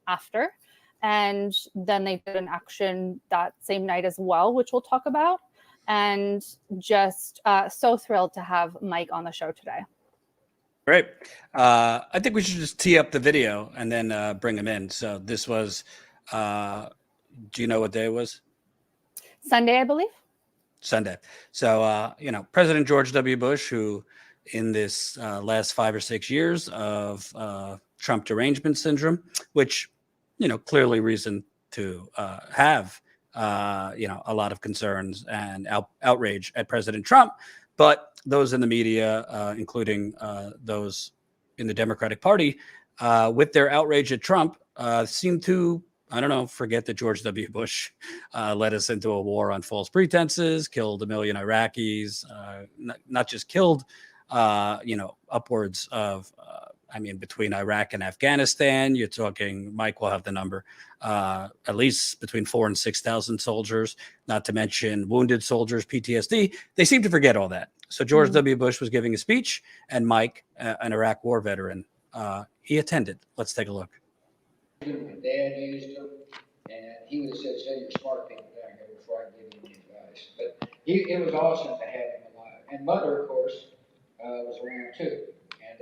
after. And then they did an action that same night as well, which we'll talk about. And just so thrilled to have Mike on the show today. Great. I think we should just tee up the video and then bring him in. So this was, do you know what day it was? Sunday, I believe. Sunday. So, President George W. Bush, who in this last 5 or 6 years of Trump derangement syndrome, which, clearly reason to have, a lot of concerns and outrage at President Trump. But those in the media, including those in the Democratic Party, with their outrage at Trump, seem to, forget that George W. Bush led us into a war on false pretenses, killed 1 million Iraqis, not just killed, upwards of, between Iraq and Afghanistan, you're talking, Mike will have the number, at least between 4,000 and 6,000 soldiers, not to mention wounded soldiers, PTSD. They seem to forget all that. So George W. Bush was giving a speech, and Mike, an Iraq war veteran, he attended. Let's take a look. My dad used them, and he would have said, "Say you're smart people down here before I give you any advice." But it was awesome to have him alive. And Mother, of course, was around too. And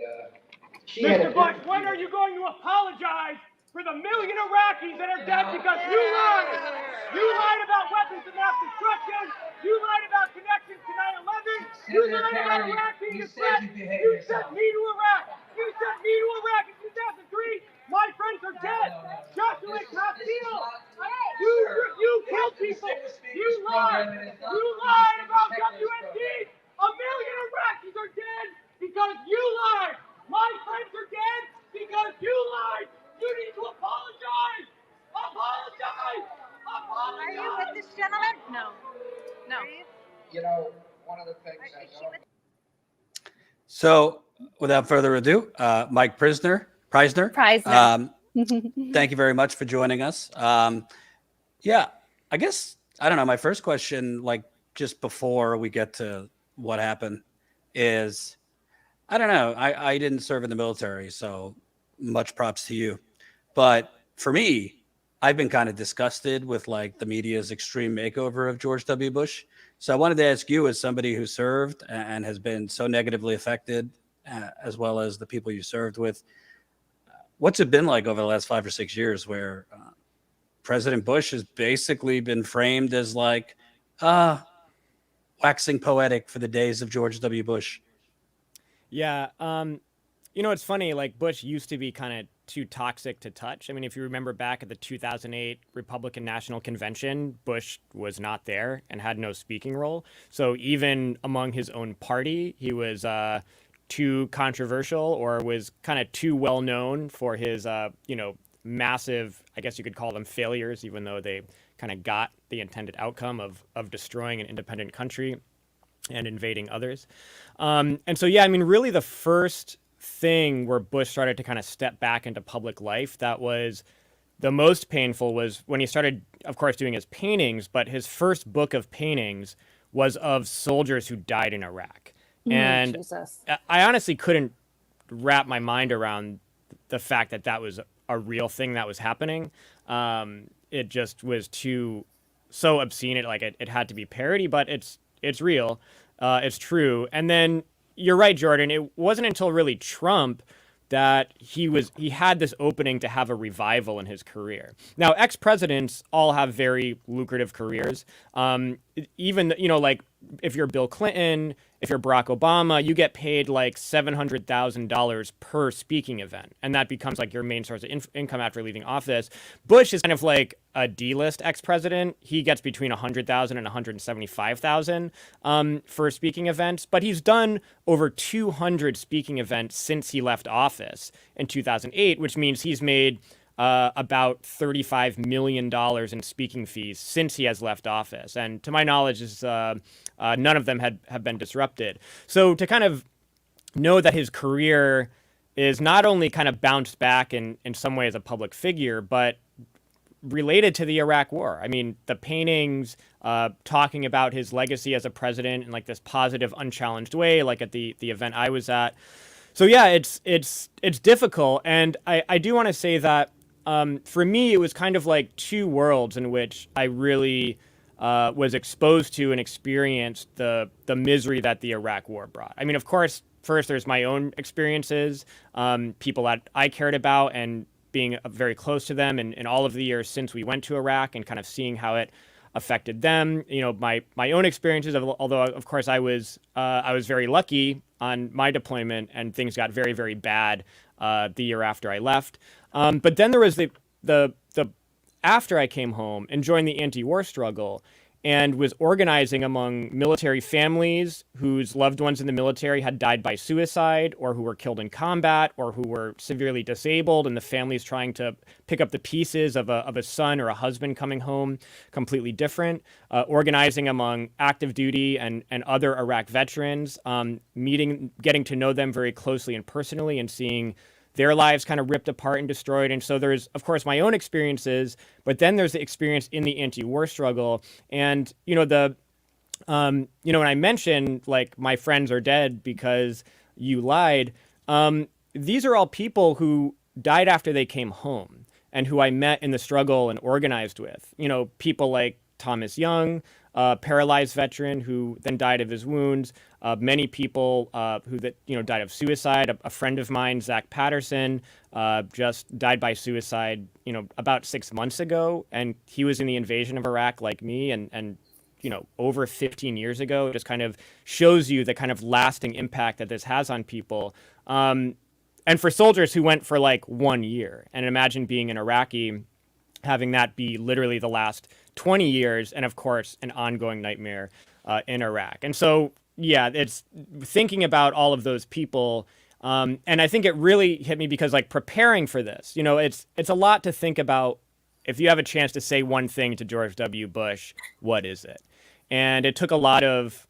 she had Mr. Bush, when are you going to apologize for the 1 million Iraqis that are dead because you lied? You lied about weapons of mass destruction. You lied about connections to 9/11. You lied about Iraq being a threat. You sent me to Iraq. You sent me to Iraq in 2003. My friends are dead. Joshua Castile. You killed people. You lied. You lied about WMD. 1 million Iraqis are dead because you lied. My friends are dead because you lied. You need to apologize. Apologize. Apologize. Are you with this gentleman? No. One of the things I know. So without further ado, Mike Prysner. Thank you very much for joining us. I guess, I don't know, my first question, just before we get to what happened is, I don't know, I didn't serve in the military, so much props to you. But for me, I've been kind of disgusted with the media's extreme makeover of George W. Bush. So I wanted to ask you, as somebody who served and has been so negatively affected, as well as the people you served with, what's it been like over the last 5 or 6 years where President Bush has basically been framed as waxing poetic for the days of George W. Bush? Yeah. It's funny, Bush used to be kind of too toxic to touch. If you remember back at the 2008 Republican National Convention, Bush was not there and had no speaking role. So even among his own party, he was too controversial or was kind of too well known for his, massive, I guess you could call them failures, even though they kind of got the intended outcome of destroying an independent country and invading others. And so, really the first thing where Bush started to kind of step back into public life that was the most painful was when he started, of course, doing his paintings, but his first book of paintings was of soldiers who died in Iraq. And Jesus. I honestly couldn't wrap my mind around the fact that that was a real thing that was happening. It just was so obscene. It had to be parody, but it's real. It's true. And then you're right, Jordan. It wasn't until really Trump that he had this opening to have a revival in his career. Now, ex-presidents all have very lucrative careers. Even, if you're Bill Clinton, if you're Barack Obama, you get paid $700,000 per speaking event. And that becomes your main source of income after leaving office. Bush is kind of a D-list ex-president. He gets between $100,000 and $175,000 for speaking events. But he's done over 200 speaking events since he left office in 2008, which means he's made about $35 million in speaking fees since he has left office. And to my knowledge, none of them have been disrupted. So to kind of know that his career is not only kind of bounced back in some way as a public figure, but related to the Iraq War. The paintings talking about his legacy as a president in this positive, unchallenged way, at the event I was at. So yeah, it's difficult. And I do want to say that for me, it was kind of like two worlds in which I really was exposed to and experienced the misery that the Iraq War brought. I mean, of course, first there's my own experiences, people that I cared about, and being very close to them, and all of the years since we went to Iraq, and kind of seeing how it affected them. You know, my own experiences. Although, of course, I was very lucky on my deployment, and things got very, very bad the year after I left. But then there was the after I came home and joined the anti-war struggle, and was organizing among military families whose loved ones in the military had died by suicide, or who were killed in combat, or who were severely disabled, and the families trying to pick up the pieces of a son or a husband coming home completely different. Organizing among active duty and other Iraq veterans, getting to know them very closely and personally, and seeing their lives kind of ripped apart and destroyed. And so there's, of course, my own experiences, but then there's the experience in the anti-war struggle. And, when I mentioned, like, my friends are dead because you lied, these are all people who died after they came home, and who I met in the struggle and organized with. People like Thomas Young, paralyzed veteran who then died of his wounds. Many people who died of suicide. A friend of mine, Zach Patterson, just died by suicide, about 6 months ago, and he was in the invasion of Iraq like me, and over 15 years ago. It just kind of shows you the kind of lasting impact that this has on people. And for soldiers who went for like 1 year, and imagine being an Iraqi, having that be literally the last 20 years, and of course, an ongoing nightmare in Iraq. And so, yeah, it's thinking about all of those people. And I think it really hit me because, like, preparing for this, it's a lot to think about. If you have a chance to say one thing to George W. Bush, what is it? And it took a lot of,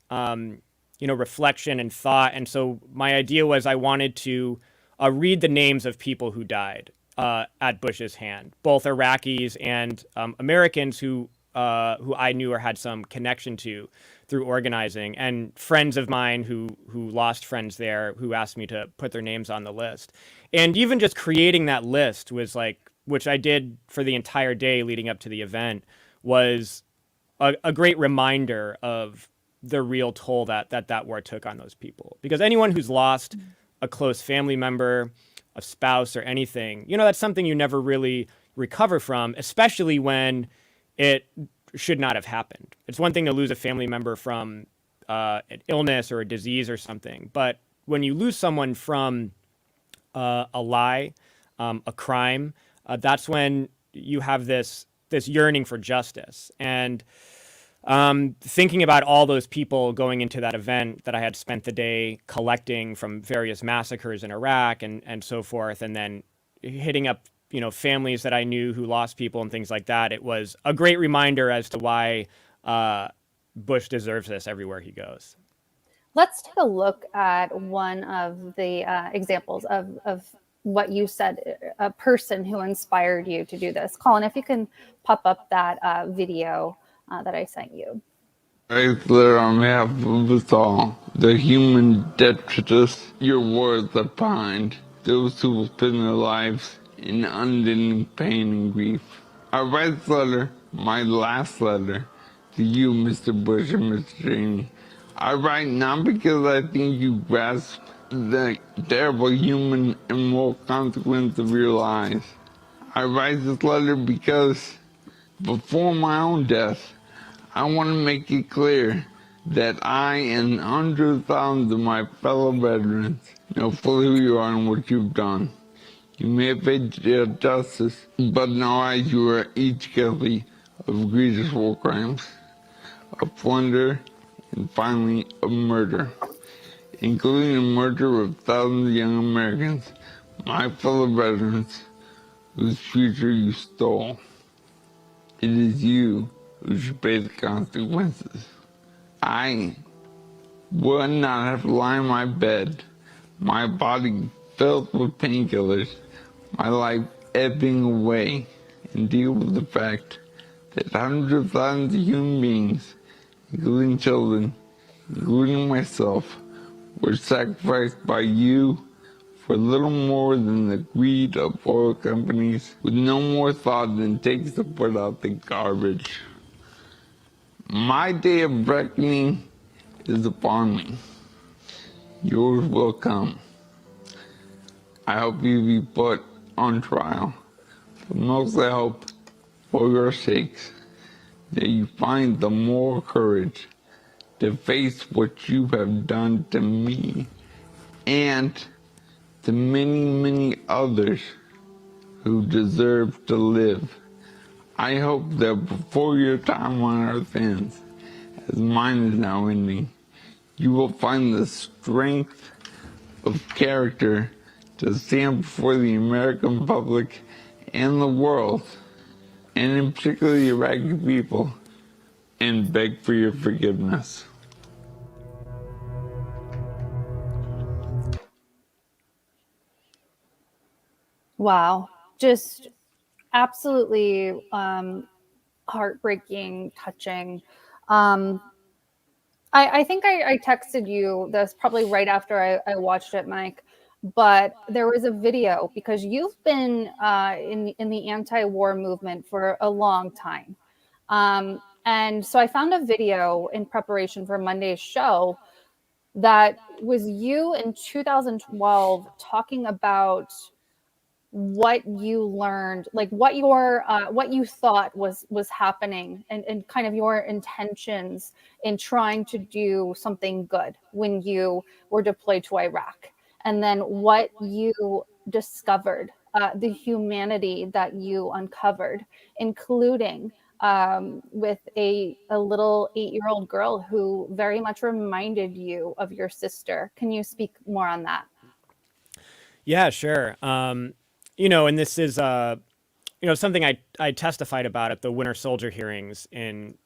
reflection and thought. And so my idea was I wanted to read the names of people who died at Bush's hand, both Iraqis and Americans who I knew or had some connection to through organizing, and friends of mine who lost friends there, who asked me to put their names on the list. And even just creating that list was like, which I did for the entire day leading up to the event, was a great reminder of the real toll that war took on those people. Because anyone who's lost a close family member, a spouse, or anything, that's something you never really recover from, especially when it should not have happened. It's one thing to lose a family member from an illness or a disease or something, but when you lose someone from a lie, a crime, that's when you have this yearning for justice. And thinking about all those people going into that event that I had spent the day collecting from various massacres in Iraq and so forth, and then hitting up families that I knew who lost people and things like that, it was a great reminder as to why Bush deserves this everywhere he goes. Let's take a look at one of the examples of what you said, a person who inspired you to do this. Colin, if you can pop up that video that I sent you. I declare on behalf of us all, the human detritus, your words are kind. Those who will spend their lives in unending pain and grief. I write this letter, my last letter, to you, Mr. Bush and Mr. Cheney. I write not because I think you grasp the terrible human and moral consequence of your lies. I write this letter because before my own death, I want to make it clear that I and hundreds of thousands of my fellow veterans know fully who you are and what you've done. You may have faced justice, but in our eyes you are each guilty of egregious war crimes, of plunder, and finally of murder, including the murder of thousands of young Americans, my fellow veterans, whose future you stole. It is you who should pay the consequences. I would not have to lie in my bed, my body filled with painkillers, my life ebbing away, and deal with the fact that hundreds of thousands of human beings, including children, including myself, were sacrificed by you for little more than the greed of oil companies with no more thought than takes to put out the garbage. My day of reckoning is upon me. Yours will come. I hope you be put on trial, but mostly I hope, for your sakes, that you find the moral courage to face what you have done to me and to many, many others who deserve to live. I hope that before your time on earth ends, as mine is now ending, you will find the strength of character to stand before the American public and the world, and in particular the Iraqi people, and beg for your forgiveness. Wow. Just absolutely heartbreaking, touching. Um, I think I texted you this probably right after I watched it, Mike. But there was a video because you've been in the anti-war movement for a long time, and so I found a video in preparation for Monday's show that was you in 2012 talking about what you learned, like what you thought was happening, and kind of your intentions in trying to do something good when you were deployed to Iraq, and then what you discovered, the humanity that you uncovered, including with a little 8-year-old girl who very much reminded you of your sister. Can you speak more on that? Yeah, sure. And this is something I testified about at the Winter Soldier hearings in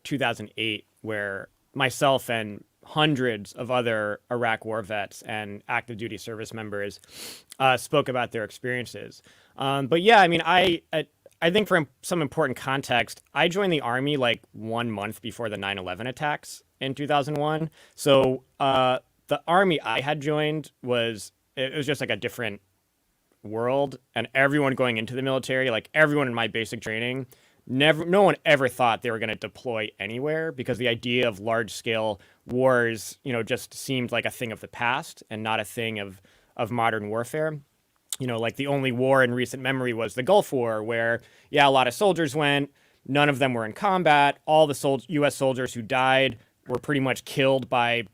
2008, where myself and hundreds of other Iraq war vets and active duty service members spoke about their experiences. But yeah, I mean, I think for some important context, I joined the Army like 1 month before the 9/11 attacks in 2001. So the Army I had joined was just like a different world, and everyone going into the military, like everyone in my basic training, no one ever thought they were going to deploy anywhere, because the idea of large scale wars, just seemed like a thing of the past and not a thing of modern warfare. Like the only war in recent memory was the Gulf War, where, yeah, a lot of soldiers went, none of them were in combat. All the U.S. soldiers who died were pretty much killed by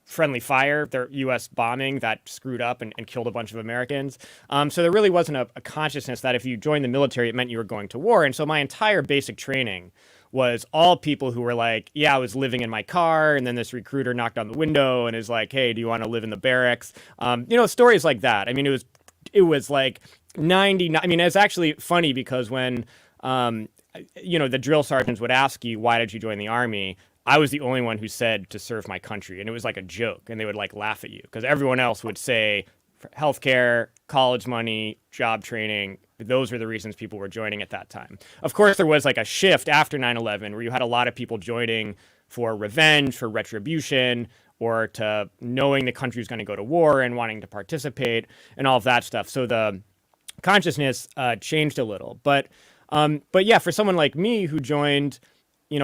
friendly fire, their U.S. bombing that screwed up and killed a bunch of Americans. So there really wasn't a consciousness that if you joined the military, it meant you were going to war. And so my entire basic training was all people who were like, yeah, I was living in my car, and then this recruiter knocked on the window and is like, hey, do you want to live in the barracks? Stories like that. I mean, it was like 99. I mean, it's actually funny because when, the drill sergeants would ask you, why did you join the Army? I was the only one who said to serve my country, and it was like a joke, and they would like laugh at you because everyone else would say healthcare, college money, job training. Those were the reasons people were joining at that time. Of course, there was like a shift after 9/11 where you had a lot of people joining for revenge, for retribution, or to knowing the country was going to go to war and wanting to participate and all of that stuff. So the consciousness changed a little. But yeah, for someone like me who joined,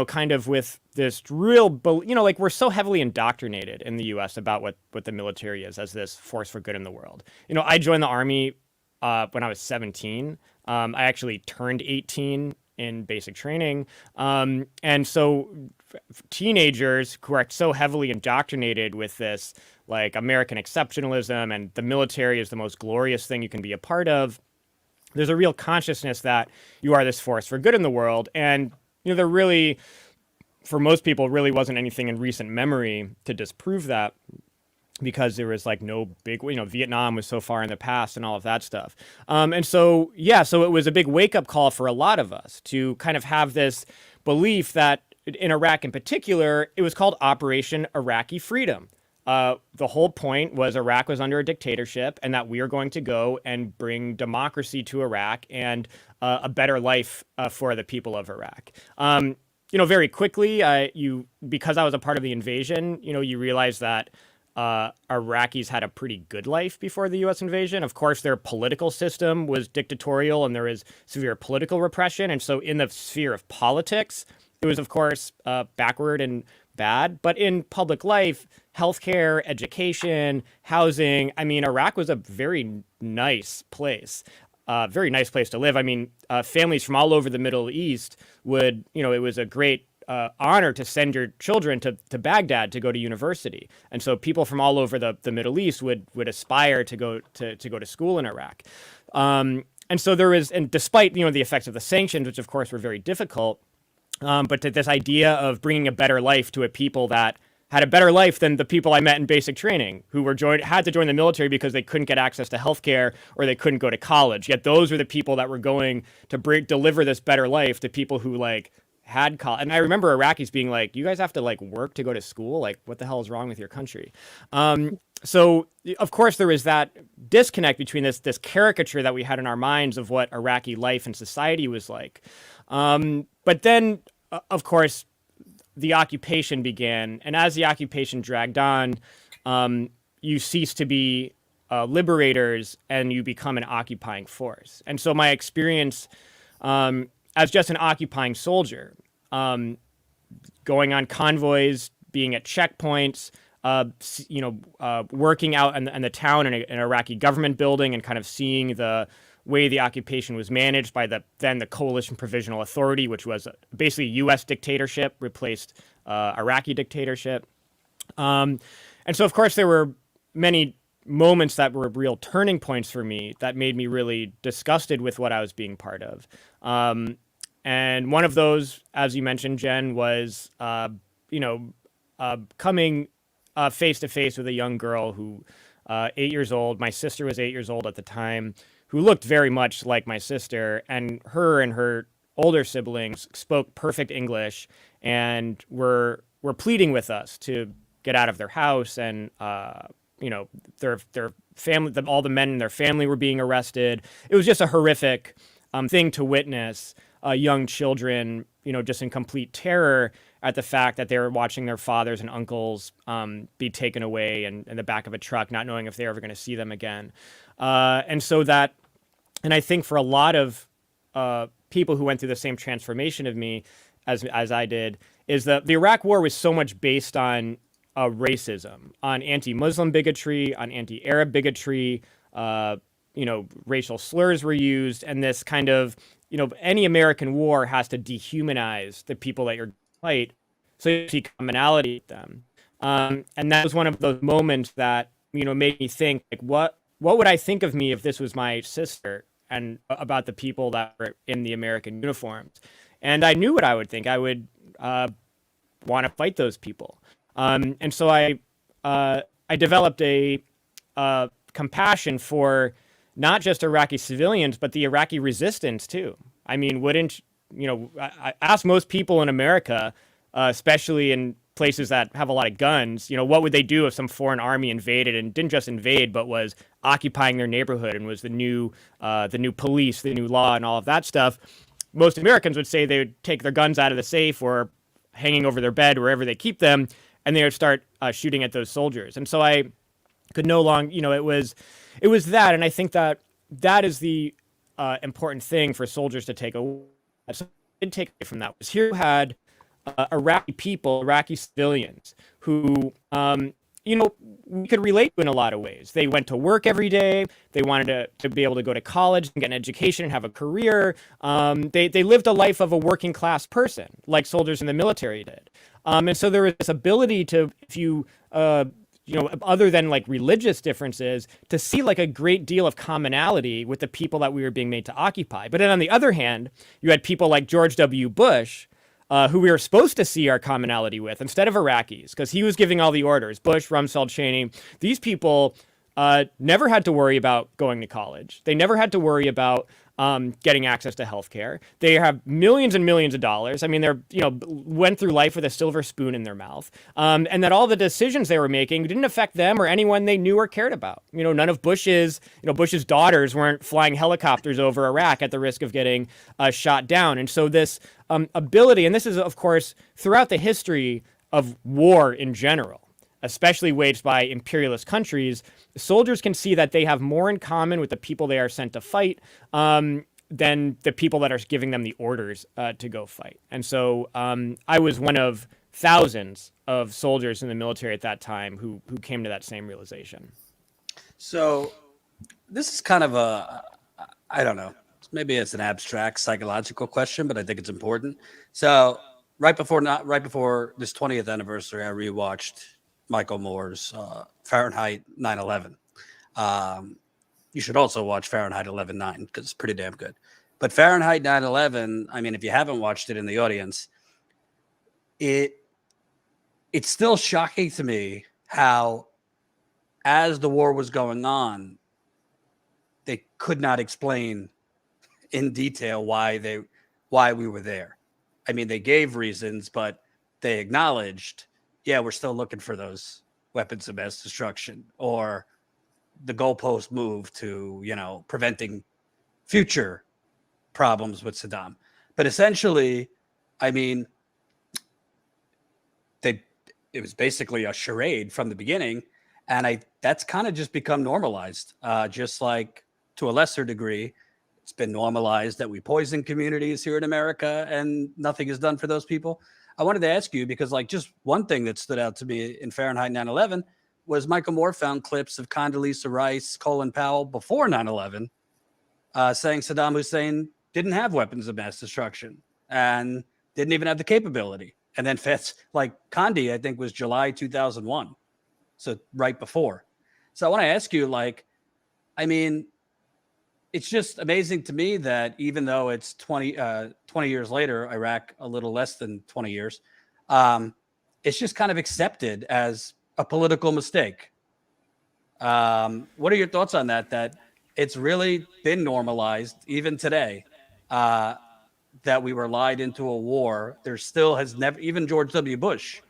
kind of with this real, like we're so heavily indoctrinated in the U.S. about what the military is as this force for good in the world. I joined the Army when I was 17. I actually turned 18 in basic training. And so teenagers who are so heavily indoctrinated with this like American exceptionalism and the military is the most glorious thing you can be a part of, there's a real consciousness that you are this force for good in the world. And there really, for most people, really wasn't anything in recent memory to disprove that, because there was like no big, Vietnam was so far in the past and all of that stuff. And so, yeah, so it was a big wake up call for a lot of us to kind of have this belief that in Iraq in particular, it was called Operation Iraqi Freedom. The whole point was Iraq was under a dictatorship and that we are going to go and bring democracy to Iraq and a better life for the people of Iraq. Very quickly, because I was a part of the invasion, you realize that Iraqis had a pretty good life before the U.S. invasion. Of course, their political system was dictatorial and there was severe political repression. And so in the sphere of politics, it was, of course, backward and bad. But in public life, healthcare, education, housing, I mean, Iraq was a very nice place. Very nice place to live. I mean, families from all over the Middle East would, it was a great honor to send your children to Baghdad to go to university. And so people from all over the Middle East would aspire to go to school in Iraq. And so there is, and despite, the effects of the sanctions, which of course were very difficult, but to this idea of bringing a better life to a people that had a better life than the people I met in basic training who had to join the military because they couldn't get access to healthcare or they couldn't go to college. Yet those were the people that were going to deliver this better life to people who had college. And I remember Iraqis being like, you guys have to work to go to school? Like, what the hell is wrong with your country? So of course there is that disconnect between this caricature that we had in our minds of what Iraqi life and society was like. But then, of course, the occupation began, and as the occupation dragged on, you cease to be liberators and you become an occupying force. And so my experience as just an occupying soldier, going on convoys, being at checkpoints, working out in the town in an Iraqi government building and kind of seeing the way the occupation was managed by the Coalition Provisional Authority, which was basically U.S. dictatorship, replaced Iraqi dictatorship. And so, of course, there were many moments that were real turning points for me that made me really disgusted with what I was being part of. And one of those, as you mentioned, Jen, was, coming face to face with a young girl who, 8 years old, my sister was 8 years old at the time, who looked very much like my sister, and her older siblings spoke perfect English and were pleading with us to get out of their house. And, their family, all the men in their family were being arrested. It was just a horrific thing to witness, young children, just in complete terror at the fact that they were watching their fathers and uncles be taken away in the back of a truck, not knowing if they're ever going to see them again. And I think for a lot of people who went through the same transformation of me as I did, is that the Iraq War was so much based on racism, on anti-Muslim bigotry, on anti-Arab bigotry. Racial slurs were used, and this kind of, any American war has to dehumanize the people that you're fight, so you see commonality with them. And that was one of those moments that, made me think, what would I think of me if this was my sister, and about the people that were in the American uniforms. And I knew what I would think. I would want to fight those people. And so I developed a compassion for not just Iraqi civilians, but the Iraqi resistance too. I mean, I ask most people in America, especially in places that have a lot of guns, what would they do if some foreign army invaded, and didn't just invade, but was occupying their neighborhood and was the new police, the new law, and all of that stuff. Most Americans would say they would take their guns out of the safe or hanging over their bed, wherever they keep them, and they would start shooting at those soldiers. And so I could no longer, it was that, and I think that is the important thing for soldiers to take away. So I did take away from that was here you had Iraqi people, Iraqi civilians who, we could relate to in a lot of ways. They went to work every day. They wanted to be able to go to college and get an education and have a career. They lived a life of a working class person, like soldiers in the military did. And so there was this ability to, if you, other than religious differences, to see a great deal of commonality with the people that we were being made to occupy. But then on the other hand, you had people like George W. Bush, who we were supposed to see our commonality with instead of Iraqis, because he was giving all the orders. Bush, Rumsfeld, Cheney, these people never had to worry about going to college. They never had to worry about getting access to healthcare. They have millions and millions of dollars. I mean, they're, went through life with a silver spoon in their mouth. And that all the decisions they were making didn't affect them or anyone they knew or cared about. None of Bush's daughters weren't flying helicopters over Iraq at the risk of getting shot down. And so this ability, and this is, of course, throughout the history of war in general, especially waged by imperialist countries, soldiers can see that they have more in common with the people they are sent to fight than the people that are giving them the orders to go fight. And so I was one of thousands of soldiers in the military at that time who came to that same realization. So this is kind of I don't know, maybe it's an abstract psychological question, but I think it's important. So right before this 20th anniversary, I rewatched Michael Moore's Fahrenheit 9/11. You should also watch Fahrenheit 11/9 because it's pretty damn good. But Fahrenheit 9/11, I mean, if you haven't watched it in the audience, it's still shocking to me how, as the war was going on, they could not explain in detail why we were there. I mean, they gave reasons, but they acknowledged, yeah, we're still looking for those weapons of mass destruction, or the goalpost moved to, preventing future problems with Saddam. But essentially, I mean, it was basically a charade from the beginning. And that's kind of just become normalized, just like to a lesser degree, it's been normalized that we poison communities here in America and nothing is done for those people. I wanted to ask you, because just one thing that stood out to me in Fahrenheit 9/11 was Michael Moore found clips of Condoleezza Rice, Colin Powell before 9/11 saying Saddam Hussein didn't have weapons of mass destruction and didn't even have the capability. And then Condi, I think, was July 2001. So right before. So I want to ask you, I mean, it's just amazing to me that even though it's 20 years later, Iraq a little less than 20 years, it's just kind of accepted as a political mistake. What are your thoughts on that? That it's really been normalized even today, that we were lied into a war. There still has never, even George W. Bush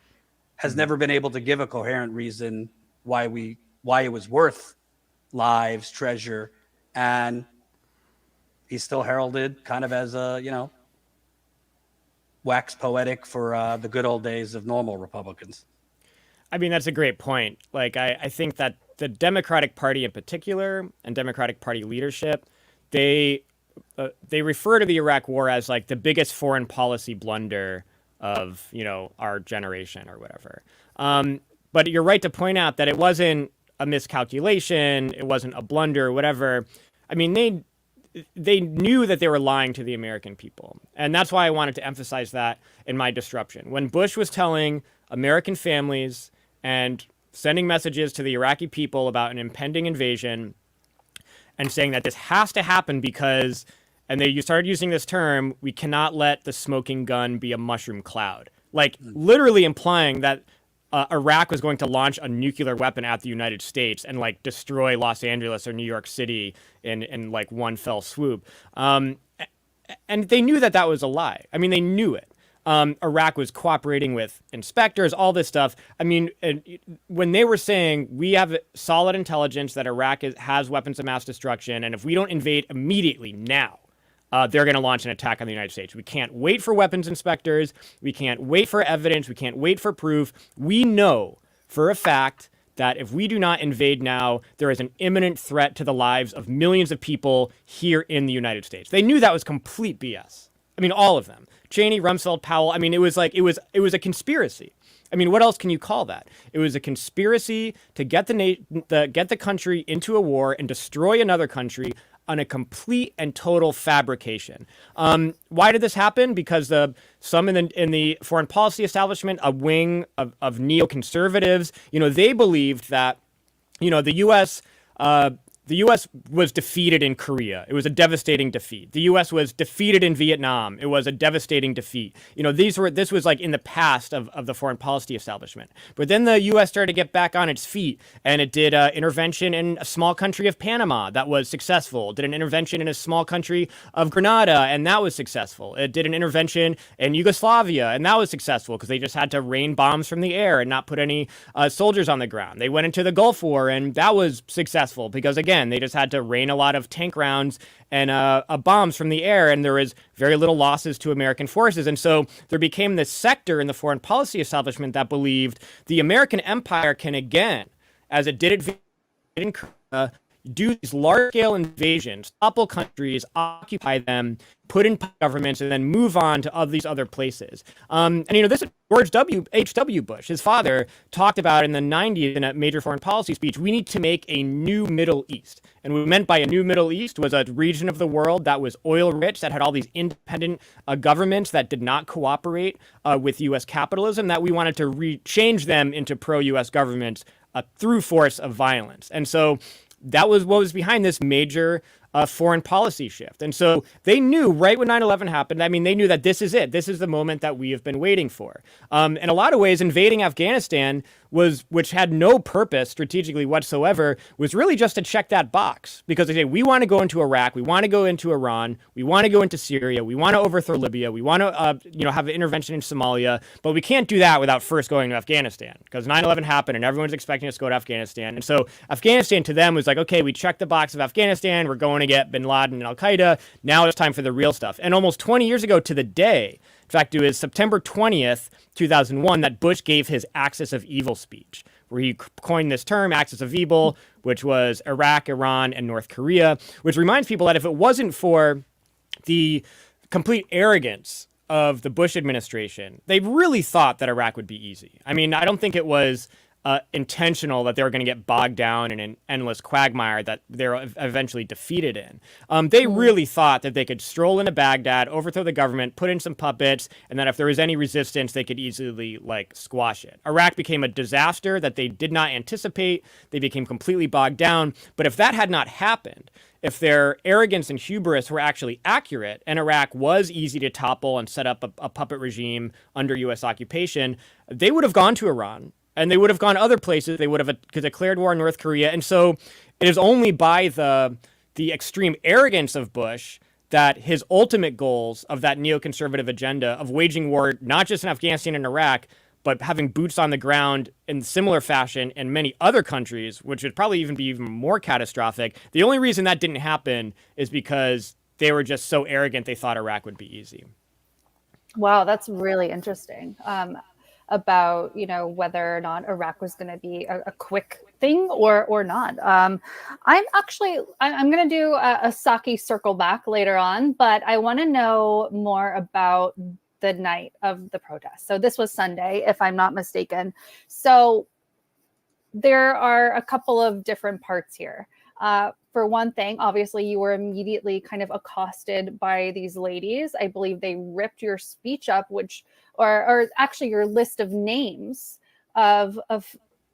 has never been able to give a coherent reason why it was worth lives, treasure, and he's still heralded kind of as a, wax poetic for the good old days of normal Republicans. I mean, that's a great point. I think that the Democratic Party in particular and Democratic Party leadership, they refer to the Iraq War as the biggest foreign policy blunder of, our generation or whatever. But you're right to point out that it wasn't a miscalculation. It wasn't a blunder or whatever. I mean, they knew that they were lying to the American people. And that's why I wanted to emphasize that in my disruption. When Bush was telling American families and sending messages to the Iraqi people about an impending invasion and saying that this has to happen because, and you started using this term, we cannot let the smoking gun be a mushroom cloud. Literally implying that Iraq was going to launch a nuclear weapon at the United States and destroy Los Angeles or New York City in one fell swoop. And they knew that was a lie. I mean, they knew it. Iraq was cooperating with inspectors, all this stuff. I mean, when they were saying we have solid intelligence that Iraq has weapons of mass destruction, and if we don't invade immediately now, they're going to launch an attack on the United States. We can't wait for weapons inspectors. We can't wait for evidence. We can't wait for proof. We know for a fact that if we do not invade now, there is an imminent threat to the lives of millions of people here in the United States. They knew that was complete BS. I mean, all of them. Cheney, Rumsfeld, Powell. I mean, it was a conspiracy. I mean, what else can you call that? It was a conspiracy to get the country into a war and destroy another country on a complete and total fabrication. Why did this happen? Because some in the foreign policy establishment, a wing of neoconservatives, they believed that, the U.S. was defeated in Korea. It was a devastating defeat. The U.S. was defeated in Vietnam. It was a devastating defeat. This was in the past of the foreign policy establishment. But then the U.S. started to get back on its feet, and it did intervention in a small country of Panama that was successful. Did an intervention in a small country of Grenada, and that was successful. It did an intervention in Yugoslavia, and that was successful because they just had to rain bombs from the air and not put any soldiers on the ground. They went into the Gulf War, and that was successful because, again, again. They just had to rain a lot of tank rounds and bombs from the air, and there was very little losses to American forces. And so there became this sector in the foreign policy establishment that believed the American empire can again, as it did in Korea, do these large-scale invasions, topple countries, occupy them, put in governments, and then move on to these other places. And, this is George H.W. Bush, his father, talked about in the 90s in a major foreign policy speech, we need to make a new Middle East. And what we meant by a new Middle East was a region of the world that was oil-rich, that had all these independent governments that did not cooperate with U.S. capitalism, that we wanted to change them into pro-U.S. governments through force of violence. And so that was what was behind this major foreign policy shift. And so they knew right when 9/11 happened, they knew that this is it. This is the moment that we have been waiting for. In a lot of ways, invading Afghanistan which had no purpose strategically whatsoever, was really just to check that box. Because they say, we want to go into Iraq, we want to go into Iran, we want to go into Syria, we want to overthrow Libya, we want to have an intervention in Somalia, but we can't do that without first going to Afghanistan. Because 9/11 happened and everyone's expecting us to go to Afghanistan. And so Afghanistan to them was like, okay, we checked the box of Afghanistan, we're going to get bin Laden and Al-Qaeda, now it's time for the real stuff. And almost 20 years ago to the day, in fact, it was September 20th, 2001, that Bush gave his axis of evil speech, where he coined this term, axis of evil, which was Iraq, Iran, and North Korea, which reminds people that if it wasn't for the complete arrogance of the Bush administration, they really thought that Iraq would be easy. I don't think it was intentional that they were going to get bogged down in an endless quagmire that they're eventually defeated in. They really thought that they could stroll into Baghdad, overthrow the government, put in some puppets, and that if there was any resistance, they could easily squash it. Iraq became a disaster that they did not anticipate. They became completely bogged down. But if that had not happened, if their arrogance and hubris were actually accurate, and Iraq was easy to topple and set up a puppet regime under U.S. occupation, they would have gone to Iran. And they would have gone other places. They would have declared war on North Korea. And so it is only by the extreme arrogance of Bush that his ultimate goals of that neoconservative agenda of waging war, not just in Afghanistan and Iraq, but having boots on the ground in similar fashion in many other countries, which would probably even be even more catastrophic. The only reason that didn't happen is because they were just so arrogant they thought Iraq would be easy. Wow, that's really interesting. About whether or not Iraq was going to be a quick thing or not. I'm going to do a Saki circle back later on, but I want to know more about the night of the protest. So this was Sunday, if I'm not mistaken. So there are a couple of different parts here. For one thing, obviously, you were immediately kind of accosted by these ladies. I believe they ripped your speech up, or actually your list of names of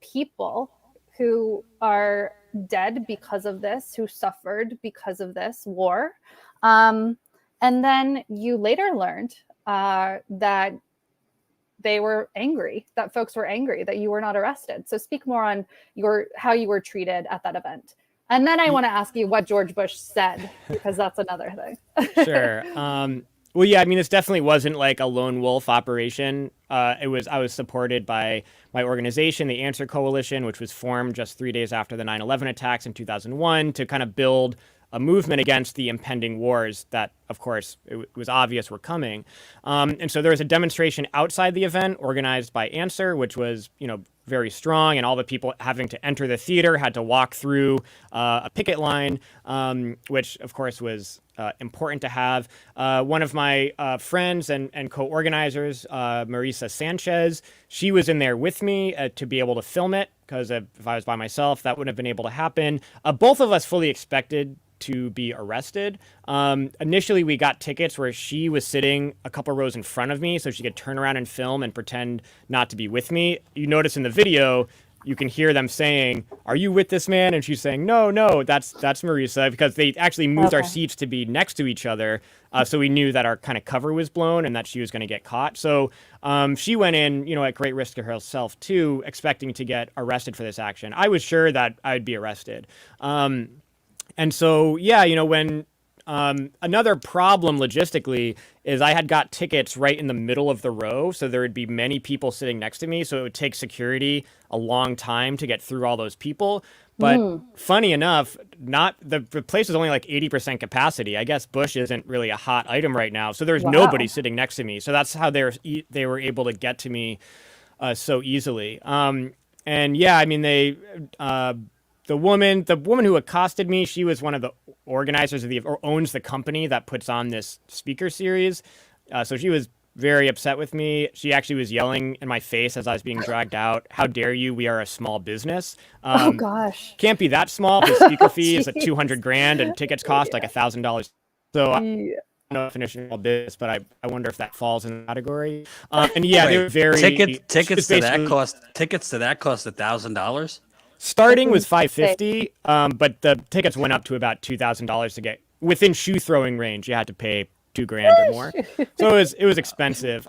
people who are dead because of this, who suffered because of this war. And then you later learned that they were angry, that folks were angry that you were not arrested. So speak more on how you were treated at that event. And then I want to ask you what George Bush said, because that's another thing. Sure. Well, yeah, this definitely wasn't like a lone wolf operation. I was supported by my organization, the Answer Coalition, which was formed just 3 days after the 9/11 attacks in 2001 to kind of build a movement against the impending wars that, of course, it was obvious were coming. And so there was a demonstration outside the event organized by Answer, which was, very strong, and all the people having to enter the theater had to walk through a picket line, which, of course, was important to have. One of my friends and co-organizers, Marisa Sanchez, she was in there with me to be able to film it, because if I was by myself, that wouldn't have been able to happen. Both of us fully expected to be arrested. Initially, we got tickets where she was sitting a couple rows in front of me so she could turn around and film and pretend not to be with me. You notice in the video, you can hear them saying, "Are you with this man?" And she's saying, no, that's Marisa, because they actually moved our seats to be next to each other. So we knew that our kind of cover was blown and that she was going to get caught. So she went in, at great risk to herself too, expecting to get arrested for this action. I was sure that I'd be arrested. And so, yeah, when Another problem logistically is I had got tickets right in the middle of the row, so there would be many people sitting next to me, so it would take security a long time to get through all those people. But funny enough, not the place is only like 80% capacity. I guess Bush isn't really a hot item right now, so there's nobody sitting next to me. So that's how they were able to get to me so easily. And yeah, I mean the woman who accosted me, she was one of the organizers or owns the company that puts on this speaker series. So she was very upset with me. She actually was yelling in my face as I was being dragged out. How dare you? We are a small business. Oh gosh. Can't be that small. The speaker fee is at $200,000 and tickets cost like $1,000. So I don't know if it's a small business, but I wonder if that falls in the category. And yeah, Wait, they were very tickets to that cost $1,000. Starting was $550, but the tickets went up to about $2,000 to get within shoe throwing range. You had to pay $2,000 or more, so it was expensive.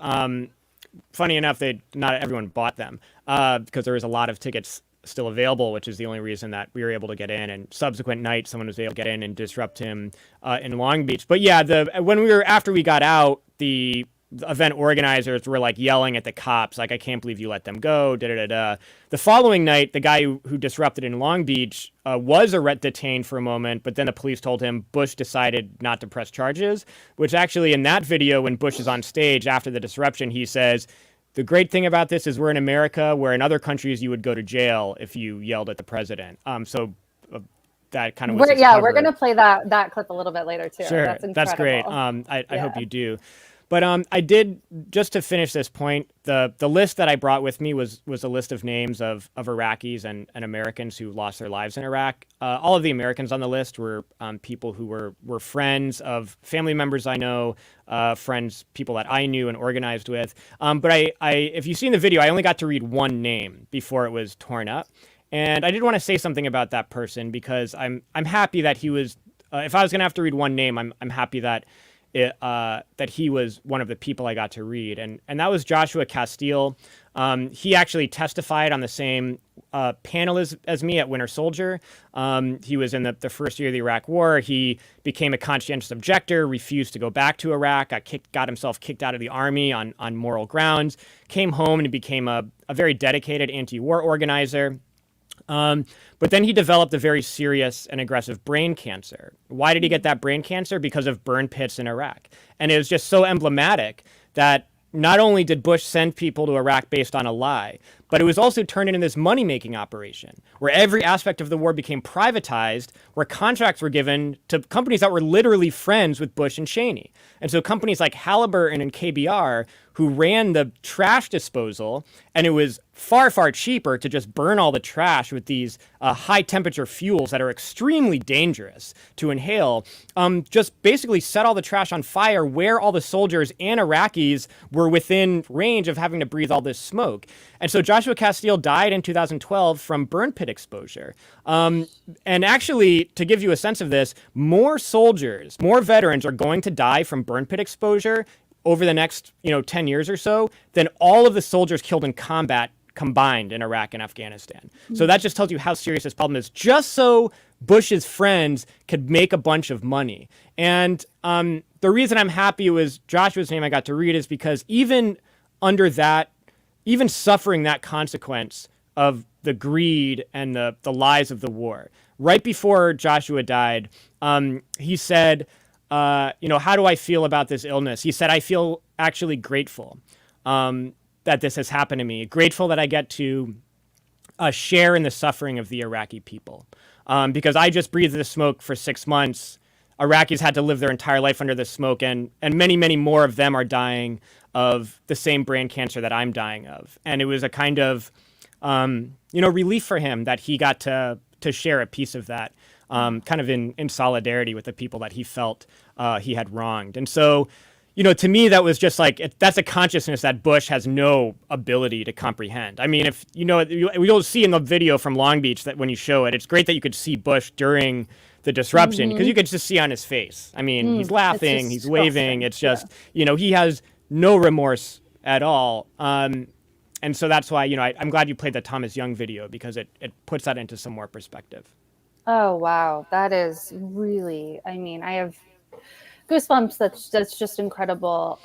Funny enough, not everyone bought them because there was a lot of tickets still available, which is the only reason that we were able to get in. And subsequent night, someone was able to get in and disrupt him in Long Beach. But yeah, after we got out, the event organizers were like yelling at the cops, like, I can't believe you let them go, da-da-da-da. The following night, the guy who disrupted in Long Beach was detained for a moment, but then the police told him Bush decided not to press charges, which actually in that video, when Bush is on stage after the disruption, he says, the great thing about this is we're in America, where in other countries you would go to jail if you yelled at the president. That kind of was we're going to play that clip a little bit later too. Sure, that's great. I hope you do. But I did, just to finish this point, the list that I brought with me was a list of names of Iraqis and Americans who lost their lives in Iraq. All of the Americans on the list were people who were friends of family members I know, people that I knew and organized with. But if you've seen the video, I only got to read one name before it was torn up. And I did want to say something about that person because I'm happy that he was, if I was going to have to read one name, I'm happy that that he was one of the people I got to read. And that was Joshua Castile. He actually testified on the same panel as me at Winter Soldier. He was in the first year of the Iraq War. He became a conscientious objector, refused to go back to Iraq, got himself kicked out of the army on moral grounds, came home and became a very dedicated anti-war organizer. But then he developed a very serious and aggressive brain cancer. Why did he get that brain cancer? Because of burn pits in Iraq. And it was just so emblematic that not only did Bush send people to Iraq based on a lie, but it was also turned into this money-making operation where every aspect of the war became privatized, where contracts were given to companies that were literally friends with Bush and Cheney. And so companies like Halliburton and KBR, who ran the trash disposal, and it was far, far cheaper to just burn all the trash with these high-temperature fuels that are extremely dangerous to inhale, just basically set all the trash on fire where all the soldiers and Iraqis were within range of having to breathe all this smoke. And so Joshua Castile died in 2012 from burn pit exposure. And actually, to give you a sense of this, more soldiers, more veterans are going to die from burn pit exposure over the next 10 years or so than all of the soldiers killed in combat combined in Iraq and Afghanistan. So that just tells you how serious this problem is, just so Bush's friends could make a bunch of money. And the reason I'm happy it was Joshua's name I got to read is because even under that, even suffering that consequence of the greed and the lies of the war, right before Joshua died, he said, how do I feel about this illness? He said, I feel actually grateful that this has happened to me, grateful that I get to share in the suffering of the Iraqi people. Because I just breathed the smoke for 6 months. Iraqis had to live their entire life under the smoke, and many, many more of them are dying of the same brain cancer that I'm dying of. And it was a kind of, relief for him that he got to share a piece of that, kind of in solidarity with the people that he felt he had wronged. And so, to me, that was just like, that's a consciousness that Bush has no ability to comprehend. I mean, if you'll see in the video from Long Beach that when you show it, it's great that you could see Bush during the disruption because you could just see on his face. I mean, he's laughing, he's waving. It's just, he has no remorse at all. And so that's why, I'm glad you played the Thomas Young video because it puts that into some more perspective. Oh, wow. That is really, I Goosebumps. That's just incredible.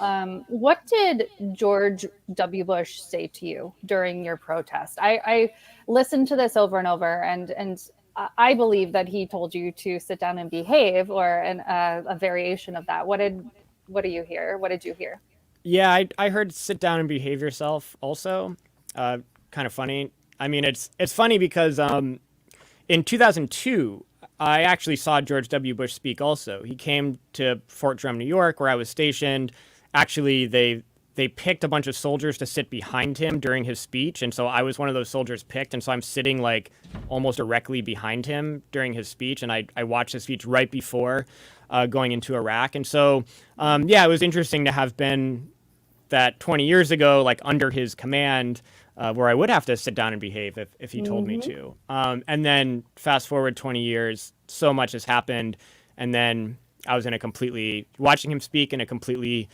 What did George W. Bush say to you during your protest? I listened to this over and over, and I believe that he told you to sit down and behave, or a variation of that. What do you hear? What did you hear? Yeah, I heard sit down and behave yourself also. Kind of funny. I mean, it's funny because in 2002, I actually saw George W. Bush speak also. He came to Fort Drum, New York, where I was stationed. Actually, they picked a bunch of soldiers to sit behind him during his speech. And so I was one of those soldiers picked. And so I'm sitting like almost directly behind him during his speech. And I watched his speech right before going into Iraq. And so, yeah, it was interesting to have been that 20 years ago, like under his command, where I would have to sit down and behave if he told me to. And then fast forward 20 years, so much has happened. And then I was watching him speak in a completely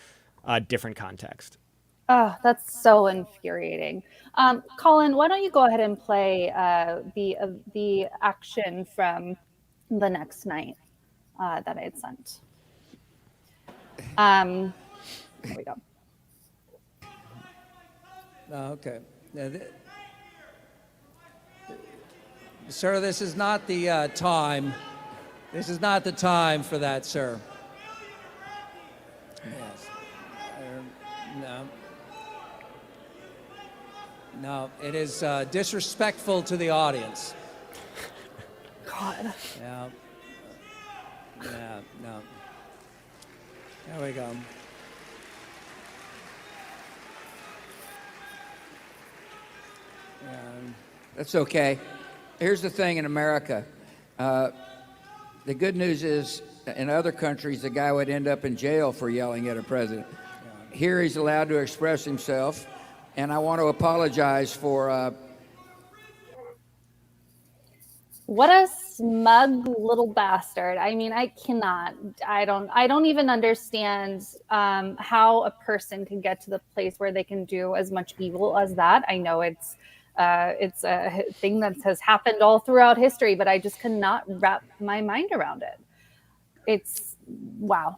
different context. Oh, that's so infuriating. Colin, why don't you go ahead and play the action from the next night that I had sent. There we go. Okay. Sir, this is not the time. This is not the time for that, sir. Yes. No. No, it is disrespectful to the audience. God. Yeah. Yeah, no. There we go. That's okay. Here's the thing in America. The good news is, in other countries, the guy would end up in jail for yelling at a president. Here he's allowed to express himself, and I want to apologize for... What a smug little bastard. I mean, I don't even understand how a person can get to the place where they can do as much evil as that. I know it's a thing that has happened all throughout history, but I just cannot wrap my mind around it. It's wow.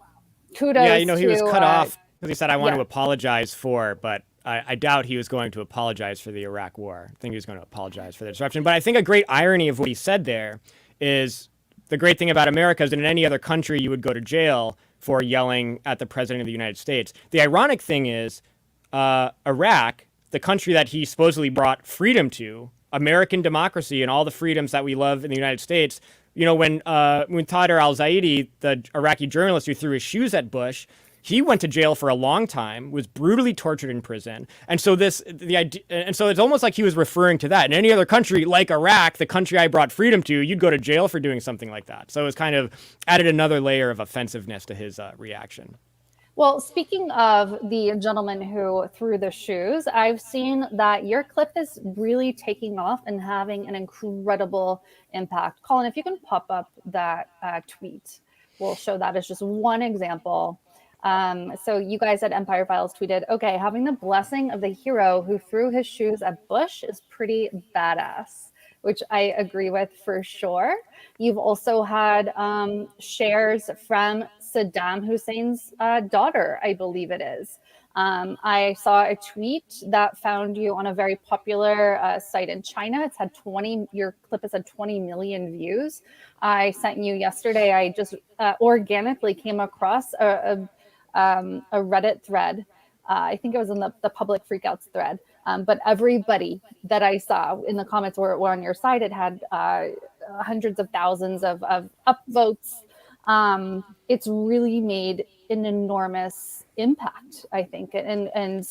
Kudos. Yeah, he was cut off because he said, I want to apologize but I doubt he was going to apologize for the Iraq War. I think he was going to apologize for the disruption. But I think a great irony of what he said there is the great thing about America is that in any other country, you would go to jail for yelling at the president of the United States. The ironic thing is Iraq, the country that he supposedly brought freedom to, American democracy and all the freedoms that we love in the United States. When Tadr al-Zaidi, the Iraqi journalist who threw his shoes at Bush, he went to jail for a long time, was brutally tortured in prison. And so it's almost like he was referring to that. In any other country like Iraq, the country I brought freedom to, you'd go to jail for doing something like that. So it was kind of added another layer of offensiveness to his reaction. Well, speaking of the gentleman who threw the shoes, I've seen that your clip is really taking off and having an incredible impact. Colin, if you can pop up that tweet, we'll show that as just one example. So you guys at Empire Files tweeted, okay, having the blessing of the hero who threw his shoes at Bush is pretty badass, which I agree with for sure. You've also had shares from Saddam Hussein's daughter, I believe it is. I saw a tweet that found you on a very popular site in China. Your clip has had 20 million views. I sent you yesterday, I just organically came across a Reddit thread. I think it was in the public freakouts thread. But everybody that I saw in the comments were on your side. It had hundreds of thousands of upvotes. It's really made an enormous impact, I think, and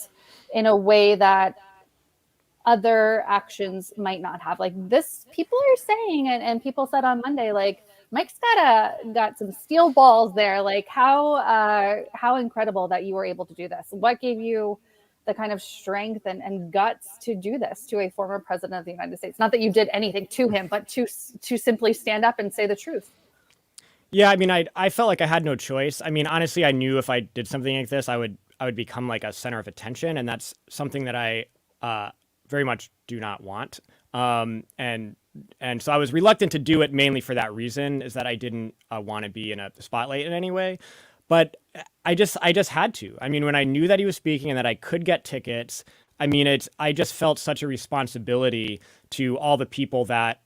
in a way that other actions might not have. Like this, people are saying, and people said on Monday, like, Mike's got some steel balls there. Like how incredible that you were able to do this. What gave you the kind of strength and guts to do this to a former president of the United States? Not that you did anything to him, but to simply stand up and say the truth. Yeah, I mean, I felt like I had no choice. I mean, honestly, I knew if I did something like this, I would become like a center of attention, and that's something that I very much do not want. And and so I was reluctant to do it mainly for that reason, is that I didn't want to be in a spotlight in any way. But I just had to. I mean, when I knew that he was speaking and that I could get tickets, I mean, I just felt such a responsibility to all the people that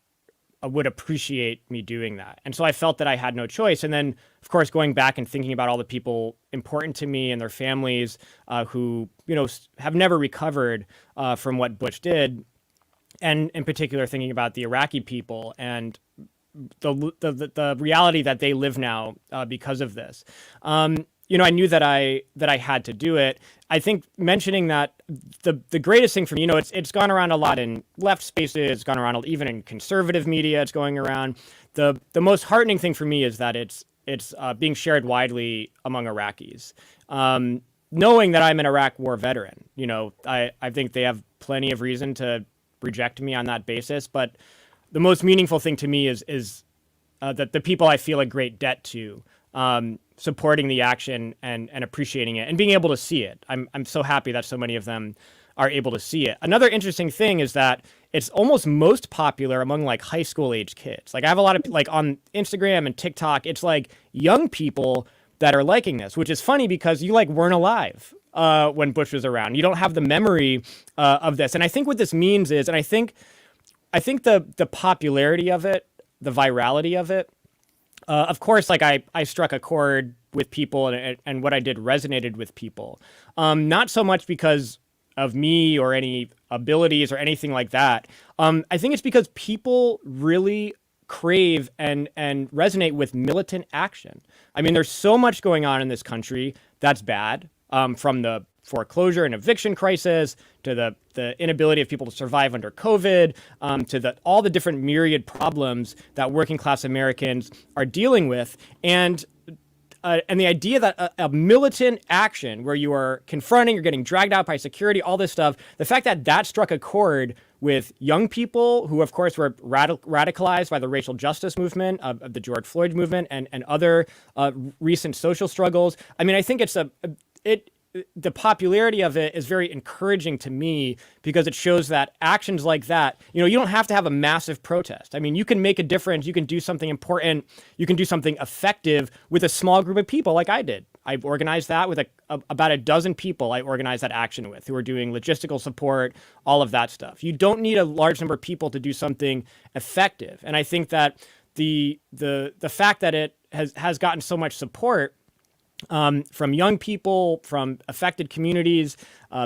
would appreciate me doing that. And so I felt that I had no choice. And then, of course, going back and thinking about all the people important to me and their families who, you know, have never recovered from what Bush did, and in particular thinking about the Iraqi people and the reality that they live now because of this. You know, I knew that I had to do it. I think mentioning that the greatest thing for me, you know, it's gone around a lot in left spaces, it's gone around even in conservative media, it's going around. The most heartening thing for me is that it's being shared widely among Iraqis. Knowing that I'm an Iraq war veteran, you know, I think they have plenty of reason to reject me on that basis. But the most meaningful thing to me is that the people I feel a great debt to, supporting the action and appreciating it and being able to see it. I'm so happy that so many of them are able to see it. Another interesting thing is that it's almost most popular among like high school age kids. Like I have a lot of like on Instagram and TikTok, it's like young people that are liking this, which is funny because you like weren't alive when Bush was around. You don't have the memory of this. And I think what this means is, and I think the popularity of it, the virality of it, of course, like I struck a chord with people and what I did resonated with people. Not so much because of me or any abilities or anything like that. I think it's because people really crave and resonate with militant action. I mean, there's so much going on in this country that's bad, from the foreclosure and eviction crisis to the inability of people to survive under COVID, to all the different myriad problems that working class Americans are dealing with. And the idea that a militant action where you are confronting, you're getting dragged out by security, all this stuff, the fact that that struck a chord with young people who, of course, were radicalized by the racial justice movement, of the George Floyd movement, and other recent social struggles. I mean, I think the popularity of it is very encouraging to me because it shows that actions like that, you know, you don't have to have a massive protest. I mean, you can make a difference. You can do something important. You can do something effective with a small group of people like I did. I organized that with about a dozen people I organized that action with who are doing logistical support, all of that stuff. You don't need a large number of people to do something effective. And I think that the fact that it has gotten so much support from young people, from affected communities,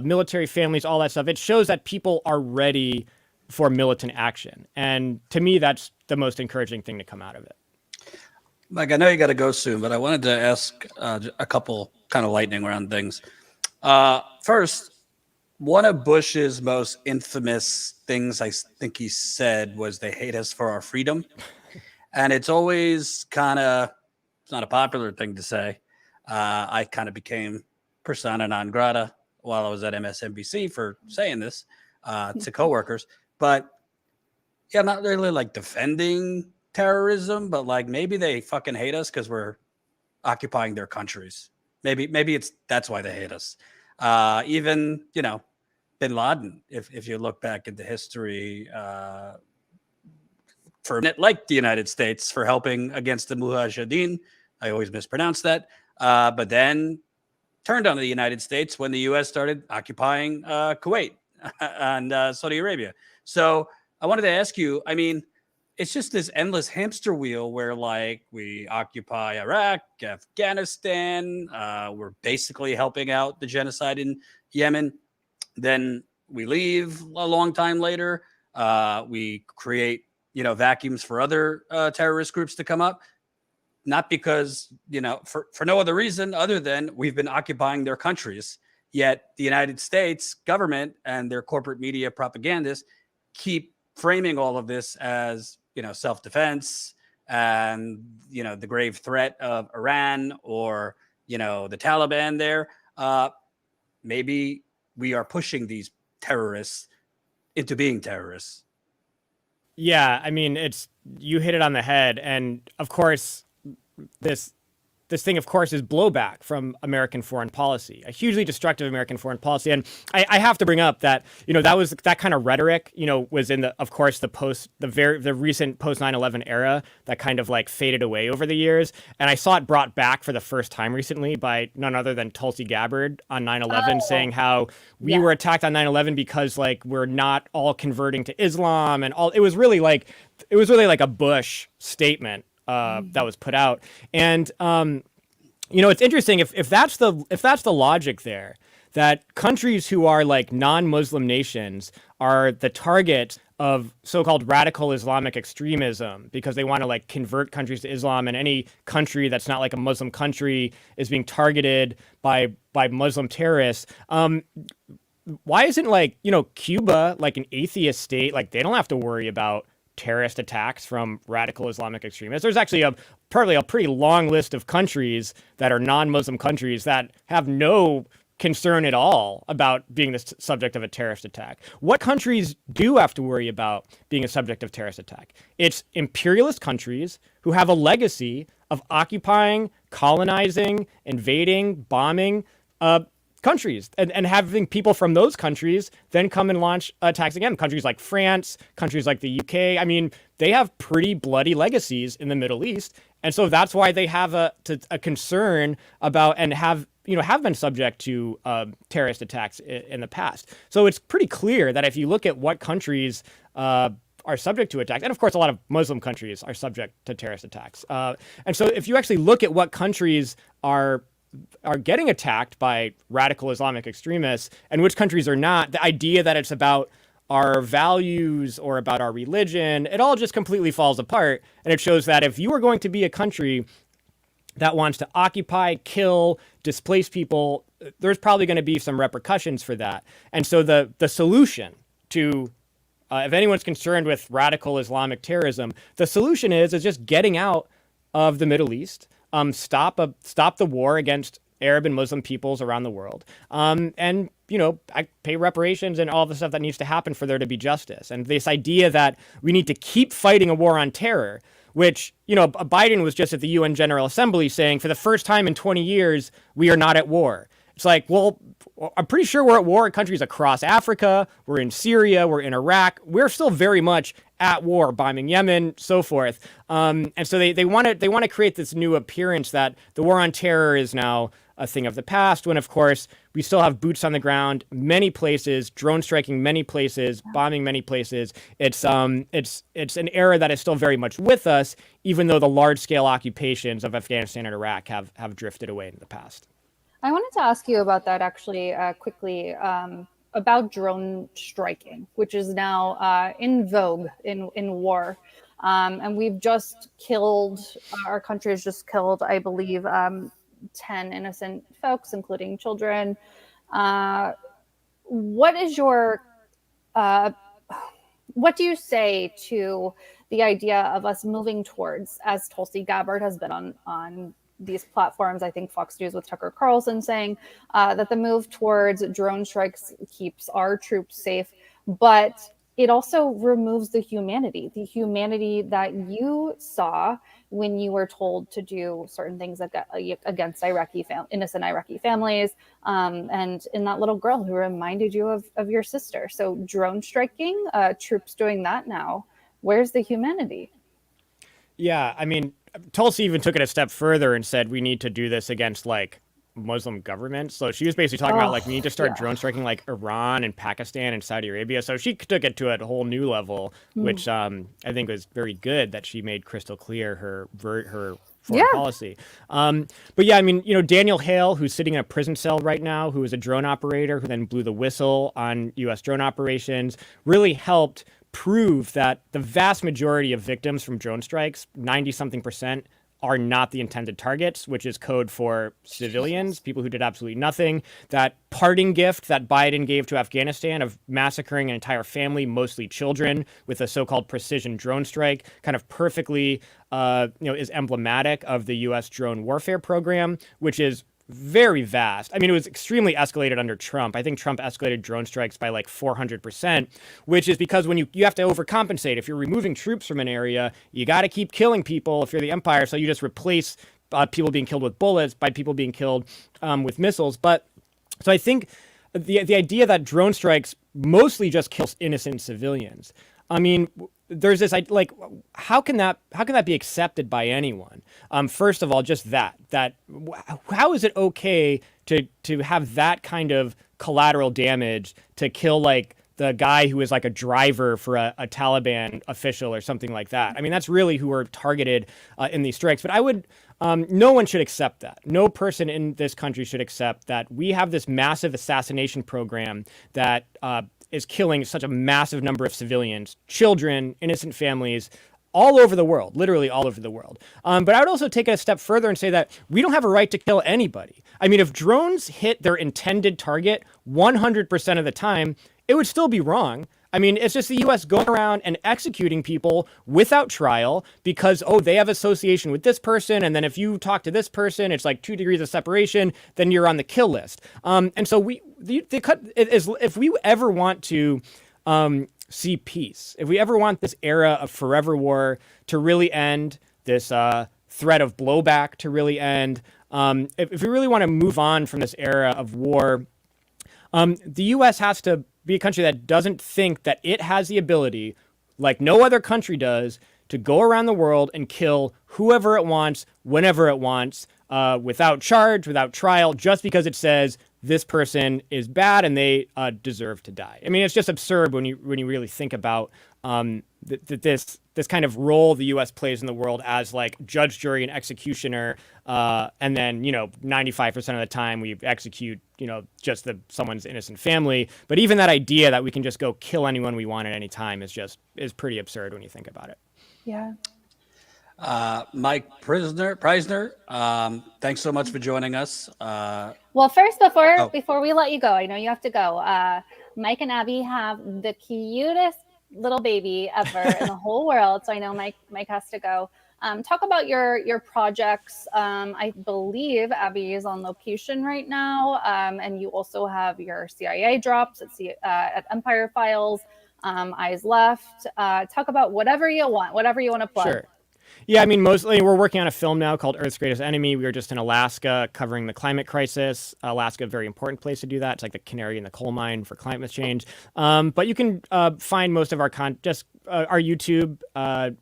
military families, all that stuff, it shows that people are ready for militant action. And to me, that's the most encouraging thing to come out of it. Mike, I know you got to go soon, but I wanted to ask a couple kind of lightning round things. First, one of Bush's most infamous things I think he said was they hate us for our freedom. And it's always it's not a popular thing to say. I kind of became persona non grata while I was at MSNBC for saying this to coworkers. But yeah, not really like defending terrorism, but like maybe they fucking hate us because we're occupying their countries. Maybe that's why they hate us. Even, you know, bin Laden, if you look back into history, for a minute, like the United States for helping against the Mujahideen. I always mispronounce that. But then turned on the United States when the U.S. started occupying Kuwait and Saudi Arabia. So I wanted to ask you, I mean, it's just this endless hamster wheel where like we occupy Iraq, Afghanistan, we're basically helping out the genocide in Yemen. Then we leave a long time later. We create, you know, vacuums for other terrorist groups to come up. Not because, you know, for no other reason other than we've been occupying their countries. Yet the United States government and their corporate media propagandists keep framing all of this as, you know, self-defense and, you know, the grave threat of Iran or, you know, the Taliban there. Maybe we are pushing these terrorists into being terrorists. Yeah, I mean, you hit it on the head. And of course, this this thing, of course, is blowback from American foreign policy, a hugely destructive American foreign policy. And I have to bring up that, that kind of rhetoric, was in the recent post 9/11 era that kind of like faded away over the years. And I saw it brought back for the first time recently by none other than Tulsi Gabbard on 9/11, saying how we were attacked on 9/11 because like we're not all converting to Islam and all. It was really like a Bush statement that was put out. And it's interesting if that's the logic there, that countries who are like non-Muslim nations are the target of so-called radical Islamic extremism because they want to like convert countries to Islam, and any country that's not like a Muslim country is being targeted by Muslim terrorists. Why isn't like, Cuba like an atheist state? Like they don't have to worry about terrorist attacks from radical Islamic extremists. There's actually probably a pretty long list of countries that are non-Muslim countries that have no concern at all about being the subject of a terrorist attack. What countries do have to worry about being a subject of terrorist attack? It's imperialist countries who have a legacy of occupying, colonizing, invading, bombing countries, and having people from those countries then come and launch attacks again. Countries like France, countries like the UK. I mean, they have pretty bloody legacies in the Middle East. And so that's why they have a concern about and have been subject to terrorist attacks in the past. So it's pretty clear that if you look at what countries are subject to attacks, and of course a lot of Muslim countries are subject to terrorist attacks. And so if you actually look at what countries are getting attacked by radical Islamic extremists and which countries are not, the idea that it's about our values or about our religion, it all just completely falls apart. And it shows that if you are going to be a country that wants to occupy, kill, displace people, there's probably going to be some repercussions for that. And so the solution to, if anyone's concerned with radical Islamic terrorism, the solution is just getting out of the Middle East, stop the war against Arab and Muslim peoples around the world, and pay reparations and all the stuff that needs to happen for there to be justice. And this idea that we need to keep fighting a war on terror, which Biden was just at the UN General Assembly saying for the first time in 20 years we are not at war. It's like, well, I'm pretty sure we're at war in countries across Africa. We're in Syria. We're in Iraq. We're still very much at war, bombing Yemen, so forth. And so they want to create this new appearance that the war on terror is now a thing of the past, when of course we still have boots on the ground, many places, drone striking many places, bombing many places. It's an era that is still very much with us, even though the large scale occupations of Afghanistan and Iraq have drifted away in the past. I wanted to ask you about that actually quickly, about drone striking, which is now in vogue in war. And we've just killed, our country has just killed, I believe, 10 innocent folks, including children. What is your, what do you say to the idea of us moving towards, as Tulsi Gabbard has been on these platforms, I think Fox News with Tucker Carlson saying that the move towards drone strikes keeps our troops safe, but it also removes the humanity that you saw when you were told to do certain things against innocent Iraqi families, and in that little girl who reminded you of your sister. So drone striking, troops doing that now, where's the humanity? Yeah, I mean, Tulsi even took it a step further and said we need to do this against like Muslim governments. So she was basically talking about like we need to start drone striking like Iran and Pakistan and Saudi Arabia. So she took it to a whole new level, which I think was very good that she made crystal clear her foreign policy. But yeah, I mean, Daniel Hale, who's sitting in a prison cell right now, who was a drone operator who then blew the whistle on U.S. drone operations, really helped prove that the vast majority of victims from drone strikes, 90-something%, are not the intended targets, which is code for civilians, people who did absolutely nothing. That parting gift that Biden gave to Afghanistan of massacring an entire family, mostly children, with a so-called precision drone strike, kind of perfectly, is emblematic of the U.S. drone warfare program, which is very vast. I mean, it was extremely escalated under Trump. I think Trump escalated drone strikes by like 400%, which is because when you have to overcompensate. If you're removing troops from an area, you got to keep killing people if you're the empire. So you just replace people being killed with bullets, by people being killed with missiles. But so I think the idea that drone strikes mostly just kills innocent civilians. I mean, there's this like, how can that be accepted by anyone? First of all, just that how is it okay to have that kind of collateral damage to kill like the guy who is like a driver for a Taliban official or something like that? I mean, that's really who are targeted in these strikes. But I would, no one should accept that. No person in this country should accept that we have this massive assassination program that is killing such a massive number of civilians, children, innocent families, all over the world, literally all over the world. But I would also take it a step further and say that we don't have a right to kill anybody. I mean, if drones hit their intended target 100% of the time, it would still be wrong. I mean, it's just the U.S. going around and executing people without trial because, oh, they have association with this person. And then if you talk to this person, it's like 2 degrees of separation, then you're on the kill list. And so if we ever want to see peace, if we ever want this era of forever war to really end, this threat of blowback to really end, if we really want to move on from this era of war, the U.S. has to be a country that doesn't think that it has the ability, like no other country does, to go around the world and kill whoever it wants, whenever it wants, without charge, without trial, just because it says this person is bad and they deserve to die. I mean, it's just absurd when you really think about this kind of role the U.S. plays in the world as like judge, jury, and executioner, and then 95% of the time we execute just someone's innocent family. But even that idea that we can just go kill anyone we want at any time is pretty absurd when you think about it. Yeah. Mike Prysner, thanks so much for joining us. Well, first, before we let you go, I know you have to go. Mike and Abby have the cutest little baby ever in the whole world. So I know Mike has to go. Talk about your projects. I believe Abby is on location right now. And you also have your CIA drops at Empire Files, Eyes Left. Talk about whatever you want to plug. Sure. Yeah, I mean, mostly we're working on a film now called Earth's Greatest Enemy. We were just in Alaska covering the climate crisis. Alaska, a very important place to do that. It's like the canary in the coal mine for climate change. But you can find most of our our YouTube,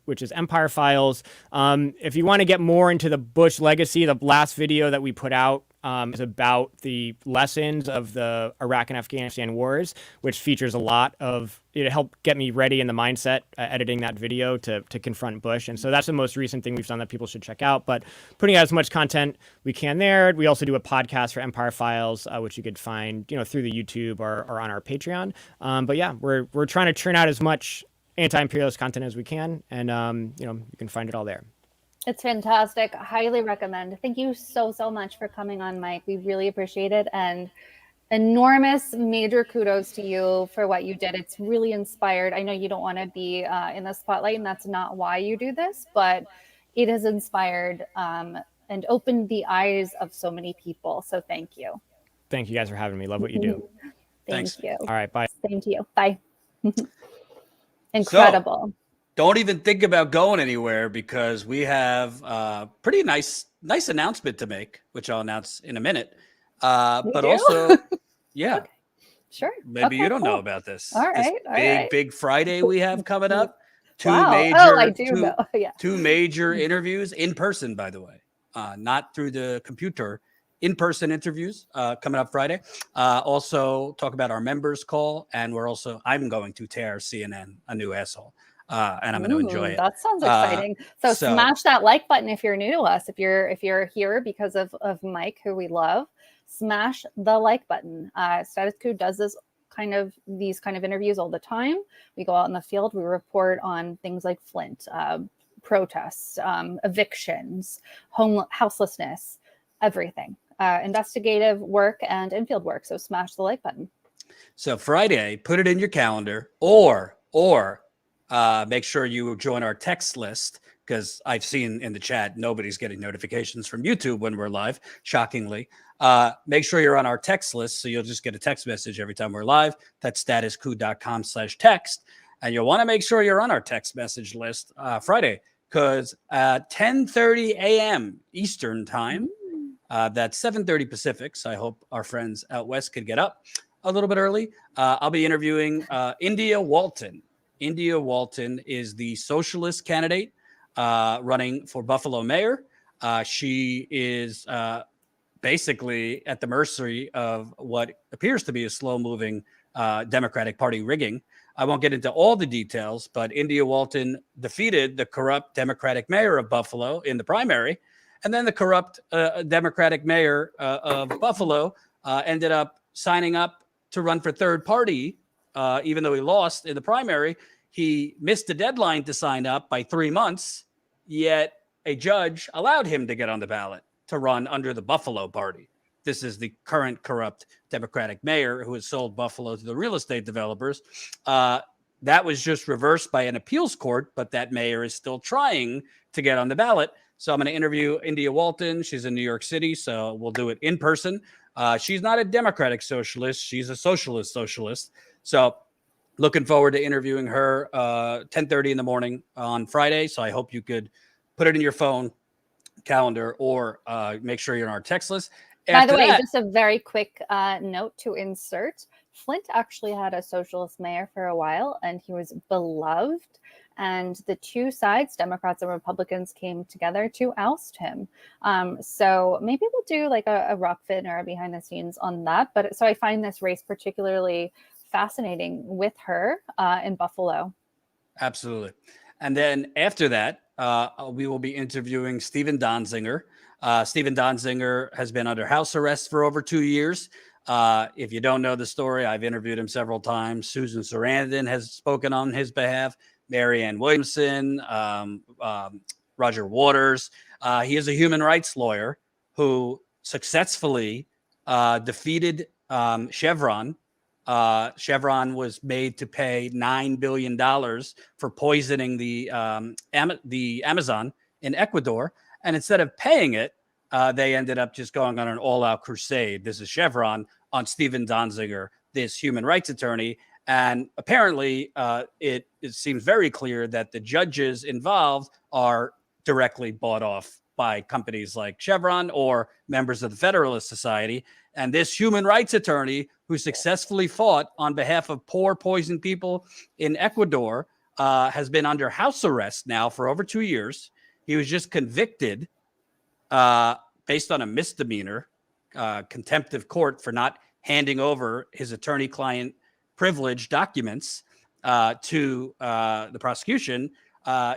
which is Empire Files. If you want to get more into the Bush legacy, the last video that we put out is about the lessons of the Iraq and Afghanistan wars, which features a lot of it helped get me ready in the mindset editing that video to confront Bush. And so that's the most recent thing we've done that people should check out. But putting out as much content we can there. We also do a podcast for Empire Files, which you could find through the YouTube or on our Patreon. But yeah, we're trying to churn out as much anti-imperialist content as we can, and you can find it all there. It's fantastic. Highly recommend. Thank you so much for coming on, Mike. We really appreciate it, and enormous major kudos to you for what you did. It's really inspired. I know you don't want to be in the spotlight, and that's not why you do this, but it has inspired and opened the eyes of so many people. So thank you. Thank you guys for having me. Love what you do. Thank you. All right, bye. Same to you. Bye. Incredible. So, don't even think about going anywhere because we have a pretty nice announcement to make, which I'll announce in a minute. But also, yeah, okay. Sure. Maybe you don't know about this. All right. Big Friday we have coming up. Two major interviews in person, by the way, not through the computer. In-person interviews coming up Friday. Also talk about our members call, and I'm going to tear CNN a new asshole. And I'm going to enjoy it. That sounds exciting. So smash that like button if you're new to us. If you're here because of Mike, who we love, smash the like button. Status Coup does these kind of interviews all the time. We go out in the field. We report on things like Flint, protests, evictions, houselessness, everything. Investigative work and infield work. So smash the like button. So Friday, put it in your calendar, or make sure you join our text list, because I've seen in the chat nobody's getting notifications from YouTube when we're live, shockingly. Make sure you're on our text list, so you'll just get a text message every time we're live. That's statuscoup.com/text. And you'll want to make sure you're on our text message list Friday, because at 10:30 a.m. Eastern time, that's 7:30 Pacific. So I hope our friends out west could get up a little bit early. I'll be interviewing India Walton. India Walton is the socialist candidate running for Buffalo mayor. She is basically at the mercy of what appears to be a slow-moving Democratic Party rigging. I won't get into all the details, but India Walton defeated the corrupt Democratic mayor of Buffalo in the primary. And then the corrupt Democratic mayor of Buffalo ended up signing up to run for third party, even though he lost in the primary. He missed the deadline to sign up by 3 months, yet a judge allowed him to get on the ballot to run under the Buffalo party. This is the current corrupt Democratic mayor who has sold Buffalo to the real estate developers. That was just reversed by an appeals court, but that mayor is still trying to get on the ballot. So I'm going to interview India Walton. She's in New York City, so we'll do it in person. She's not a Democratic socialist. She's a socialist. So looking forward to interviewing her 10:30 in the morning on Friday. So I hope you could put it in your phone calendar or make sure you're on our text list. By the way, just a very quick note to insert. Flint actually had a socialist mayor for a while, and he was beloved. And the two sides, Democrats and Republicans, came together to oust him. So maybe we'll do like a rock fit or a behind the scenes on that. But so I find this race particularly fascinating with her in Buffalo. Absolutely. And then after that, we will be interviewing Stephen Donziger. Stephen Donziger has been under house arrest for over 2 years. If you don't know the story, I've interviewed him several times. Susan Sarandon has spoken on his behalf. Marianne Williamson, Roger Waters. He is a human rights lawyer who successfully defeated Chevron. Chevron was made to pay $9 billion for poisoning the Amazon in Ecuador. And instead of paying it, they ended up just going on an all-out crusade. This is Chevron on Stephen Donziger, this human rights attorney. And apparently, it seems very clear that the judges involved are directly bought off by companies like Chevron or members of the Federalist Society. And this human rights attorney who successfully fought on behalf of poor, poisoned people in Ecuador has been under house arrest now for over 2 years. He was just convicted based on a misdemeanor, contempt of court for not handing over his attorney-client privilege documents to the prosecution.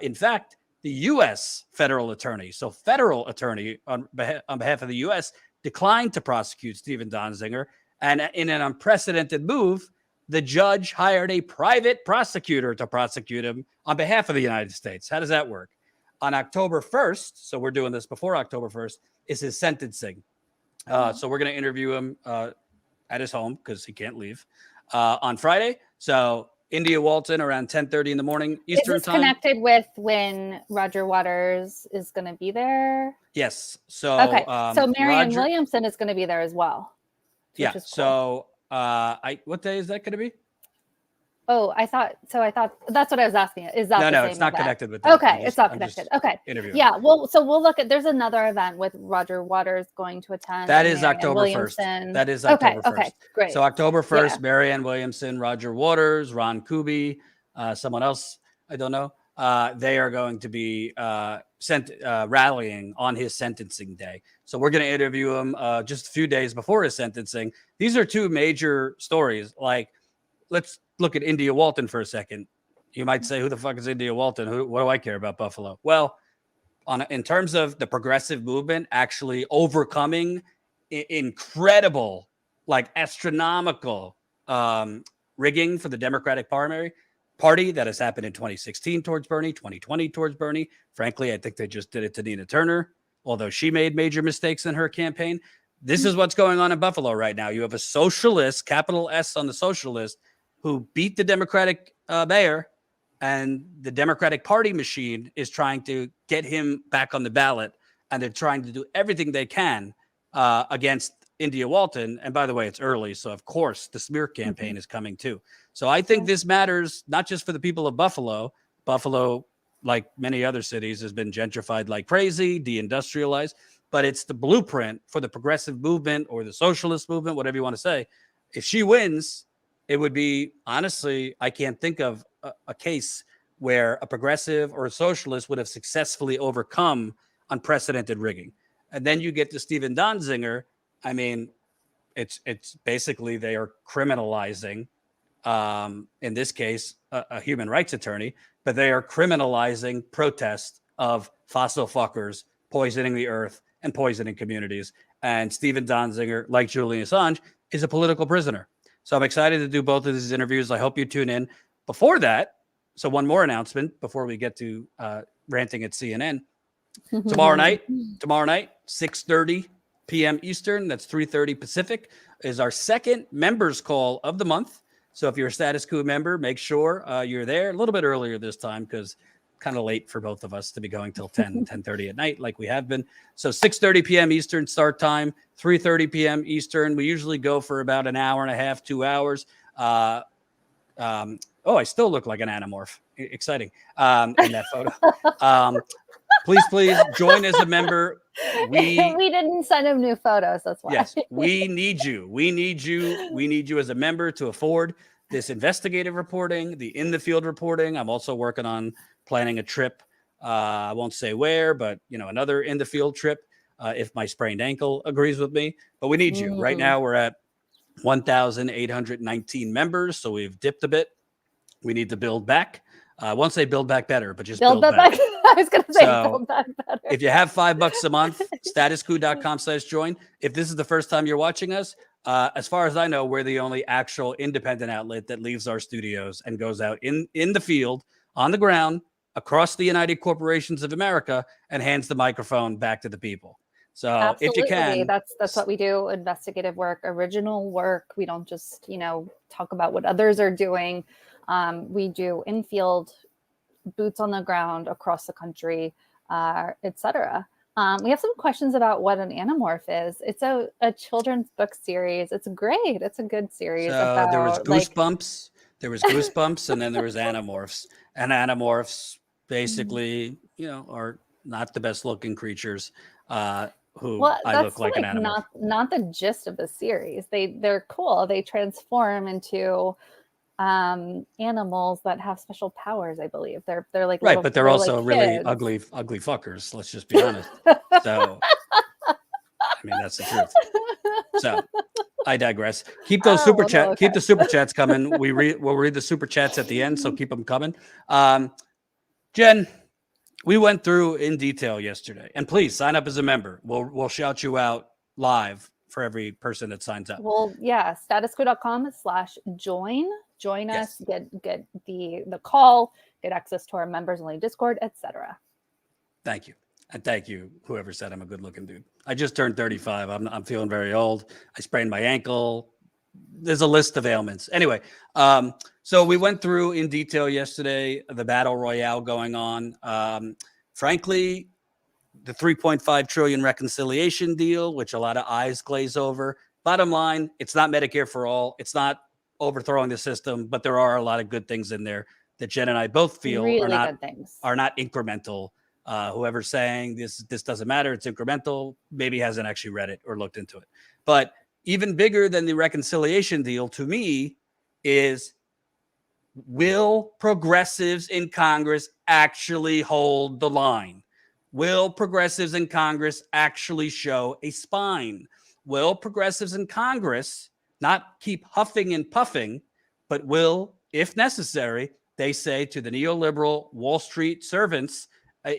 In fact, the U.S. federal attorney, so federal attorney on behalf of the U.S., declined to prosecute Stephen Donziger. And in an unprecedented move, the judge hired a private prosecutor to prosecute him on behalf of the United States. How does that work? On October 1st, so we're doing this before October 1st, is his sentencing. So we're going to interview him at his home because he can't leave on Friday. So India Walton around 10:30 in the morning Eastern time. Is this connected with when Roger Waters is going to be there? Yes. So okay. So Marianne Williamson is going to be there as well. Yeah. Cool. So what day is that going to be? Oh, I thought that's what I was asking. Is that no, it's not connected with that. Okay, it's not connected. Okay. Yeah. Well, so we'll look at. There's another event with Roger Waters going to attend. That is October 1st. That is October 1st. Okay, great. So October 1st, yeah. Marianne Williamson, Roger Waters, Ron Kuby, someone else I don't know. They are going to be rallying on his sentencing day. So we're going to interview him just a few days before his sentencing. These are two major stories. Like, let's look at India Walton for a second. You might say, who the fuck is India Walton? What do I care about Buffalo? Well, in terms of the progressive movement actually overcoming incredible, like astronomical rigging for the Democratic Party that has happened in 2016 towards Bernie, 2020 towards Bernie. Frankly, I think they just did it to Nina Turner, although she made major mistakes in her campaign. This is what's going on in Buffalo right now. You have a socialist, capital S on the socialist, who beat the Democratic mayor, and the Democratic Party machine is trying to get him back on the ballot, and they're trying to do everything they can against India Walton. And by the way, it's early, so of course the smear campaign is coming too. So I think this matters not just for the people of Buffalo. Buffalo like many other cities, has been gentrified like crazy, deindustrialized, but it's the blueprint for the progressive movement or the socialist movement, whatever you want to say. If she wins, it would be, honestly, I can't think of a case where a progressive or a socialist would have successfully overcome unprecedented rigging. And then you get to Stephen Donziger. I mean, it's basically they are criminalizing, in this case, a human rights attorney, but they are criminalizing protest of fossil fuckers poisoning the earth and poisoning communities. And Stephen Donziger, like Julian Assange, is a political prisoner. So I'm excited to do both of these interviews. I hope you tune in. Before that, so one more announcement before we get to ranting at CNN. Tomorrow night, 6:30 p.m. Eastern, that's 3:30 Pacific, is our second members call of the month. So if you're a Status Coup member, make sure you're there a little bit earlier this time, because kind of late for both of us to be going till 10:30 at night like we have been. So 6:30 p.m. Eastern start time, 3:30 p.m. Eastern. We usually go for about an hour and a half, 2 hours. I still look like an anamorph. Exciting in that photo. Please join as a member. We didn't send him new photos. That's why. Yes, we need you. We need you as a member to afford this investigative reporting, the in the field reporting. I'm also working on planning a trip. I won't say where, but another in the field trip if my sprained ankle agrees with me. But we need you. Right now we're at 1,819 members, so we've dipped a bit. We need to build back. I won't say build back better, but just build back. I was going to say build back better. If you have $5 a month, statuscoup.com/join. If this is the first time you're watching us, as far as I know, we're the only actual independent outlet that leaves our studios and goes out in the field, on the ground, across the United Corporations of America, and hands the microphone back to the people. So Absolutely. if you can, that's what we do. Investigative work, original work. We don't just, talk about what others are doing. We do in-field, boots on the ground across the country, etc. We have some questions about what an anamorph is. It's a children's book series. It's great. It's a good series. So there was Goosebumps, and then there was Animorphs. And Animorphs basically, are not the best looking creatures who I look like an animorph. Not the gist of the series. They're cool. They transform into animals that have special powers, I believe. They're like right, but they're also like really kids. ugly fuckers. Let's just be honest. So, I mean, that's the truth. So, I digress. Keep those super chats. Keep the super chats coming. We'll read the super chats at the end, so keep them coming. Jen, we went through in detail yesterday, and please sign up as a member. We'll shout you out live for every person that signs up. Well, yeah, statuscoup.com/join. Join us, get the call, get access to our members only Discord, etc. Thank you. And thank you, whoever said I'm a good looking dude. I just turned 35. I'm feeling very old. I sprained my ankle. There's a list of ailments. Anyway, so we went through in detail yesterday the battle royale going on. Frankly, the 3.5 trillion reconciliation deal, which a lot of eyes glaze over. Bottom line, it's not Medicare for all. It's not overthrowing the system, but there are a lot of good things in there that Jen and I both feel really are not incremental. Whoever's saying this doesn't matter, it's incremental, maybe hasn't actually read it or looked into it. But even bigger than the reconciliation deal to me is, will progressives in Congress actually hold the line? Will progressives in Congress actually show a spine? Will progressives in Congress not keep huffing and puffing, but will, if necessary, they say to the neoliberal Wall Street servants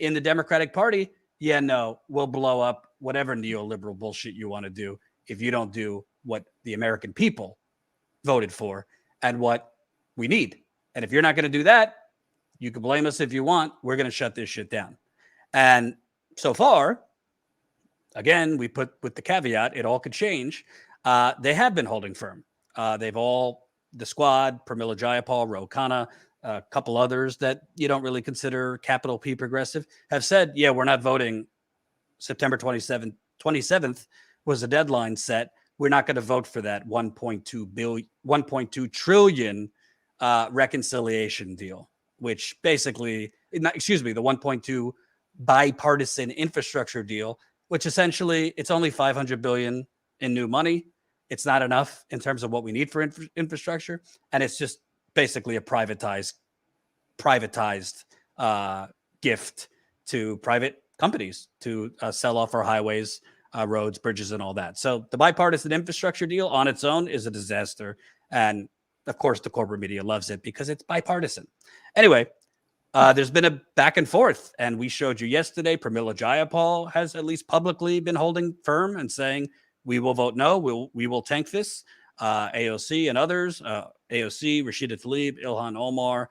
in the Democratic Party, yeah, no, we'll blow up whatever neoliberal bullshit you want to do if you don't do what the American people voted for and what we need. And if you're not going to do that, you can blame us if you want. We're going to shut this shit down. And so far, again, we put with the caveat, it all could change. They have been holding firm. They've all, the squad, Pramila Jayapal, Ro Khanna, a couple others that you don't really consider capital P progressive, have said, yeah, we're not voting. September 27th was the deadline set. We're not going to vote for that 1.2 trillion reconciliation deal, which basically excuse me, the 1.2 bipartisan infrastructure deal, which essentially it's only $500 billion in new money. It's not enough in terms of what we need for infrastructure, and it's just basically a privatized gift to private companies to sell off our highways, roads, bridges, and all that. So the bipartisan infrastructure deal on its own is a disaster, and of course the corporate media loves it because it's bipartisan. Anyway, there's been a back and forth, and we showed you yesterday. Pramila Jayapal has at least publicly been holding firm and saying we will vote no. We will tank this. AOC and others, AOC, Rashida Tlaib, Ilhan Omar,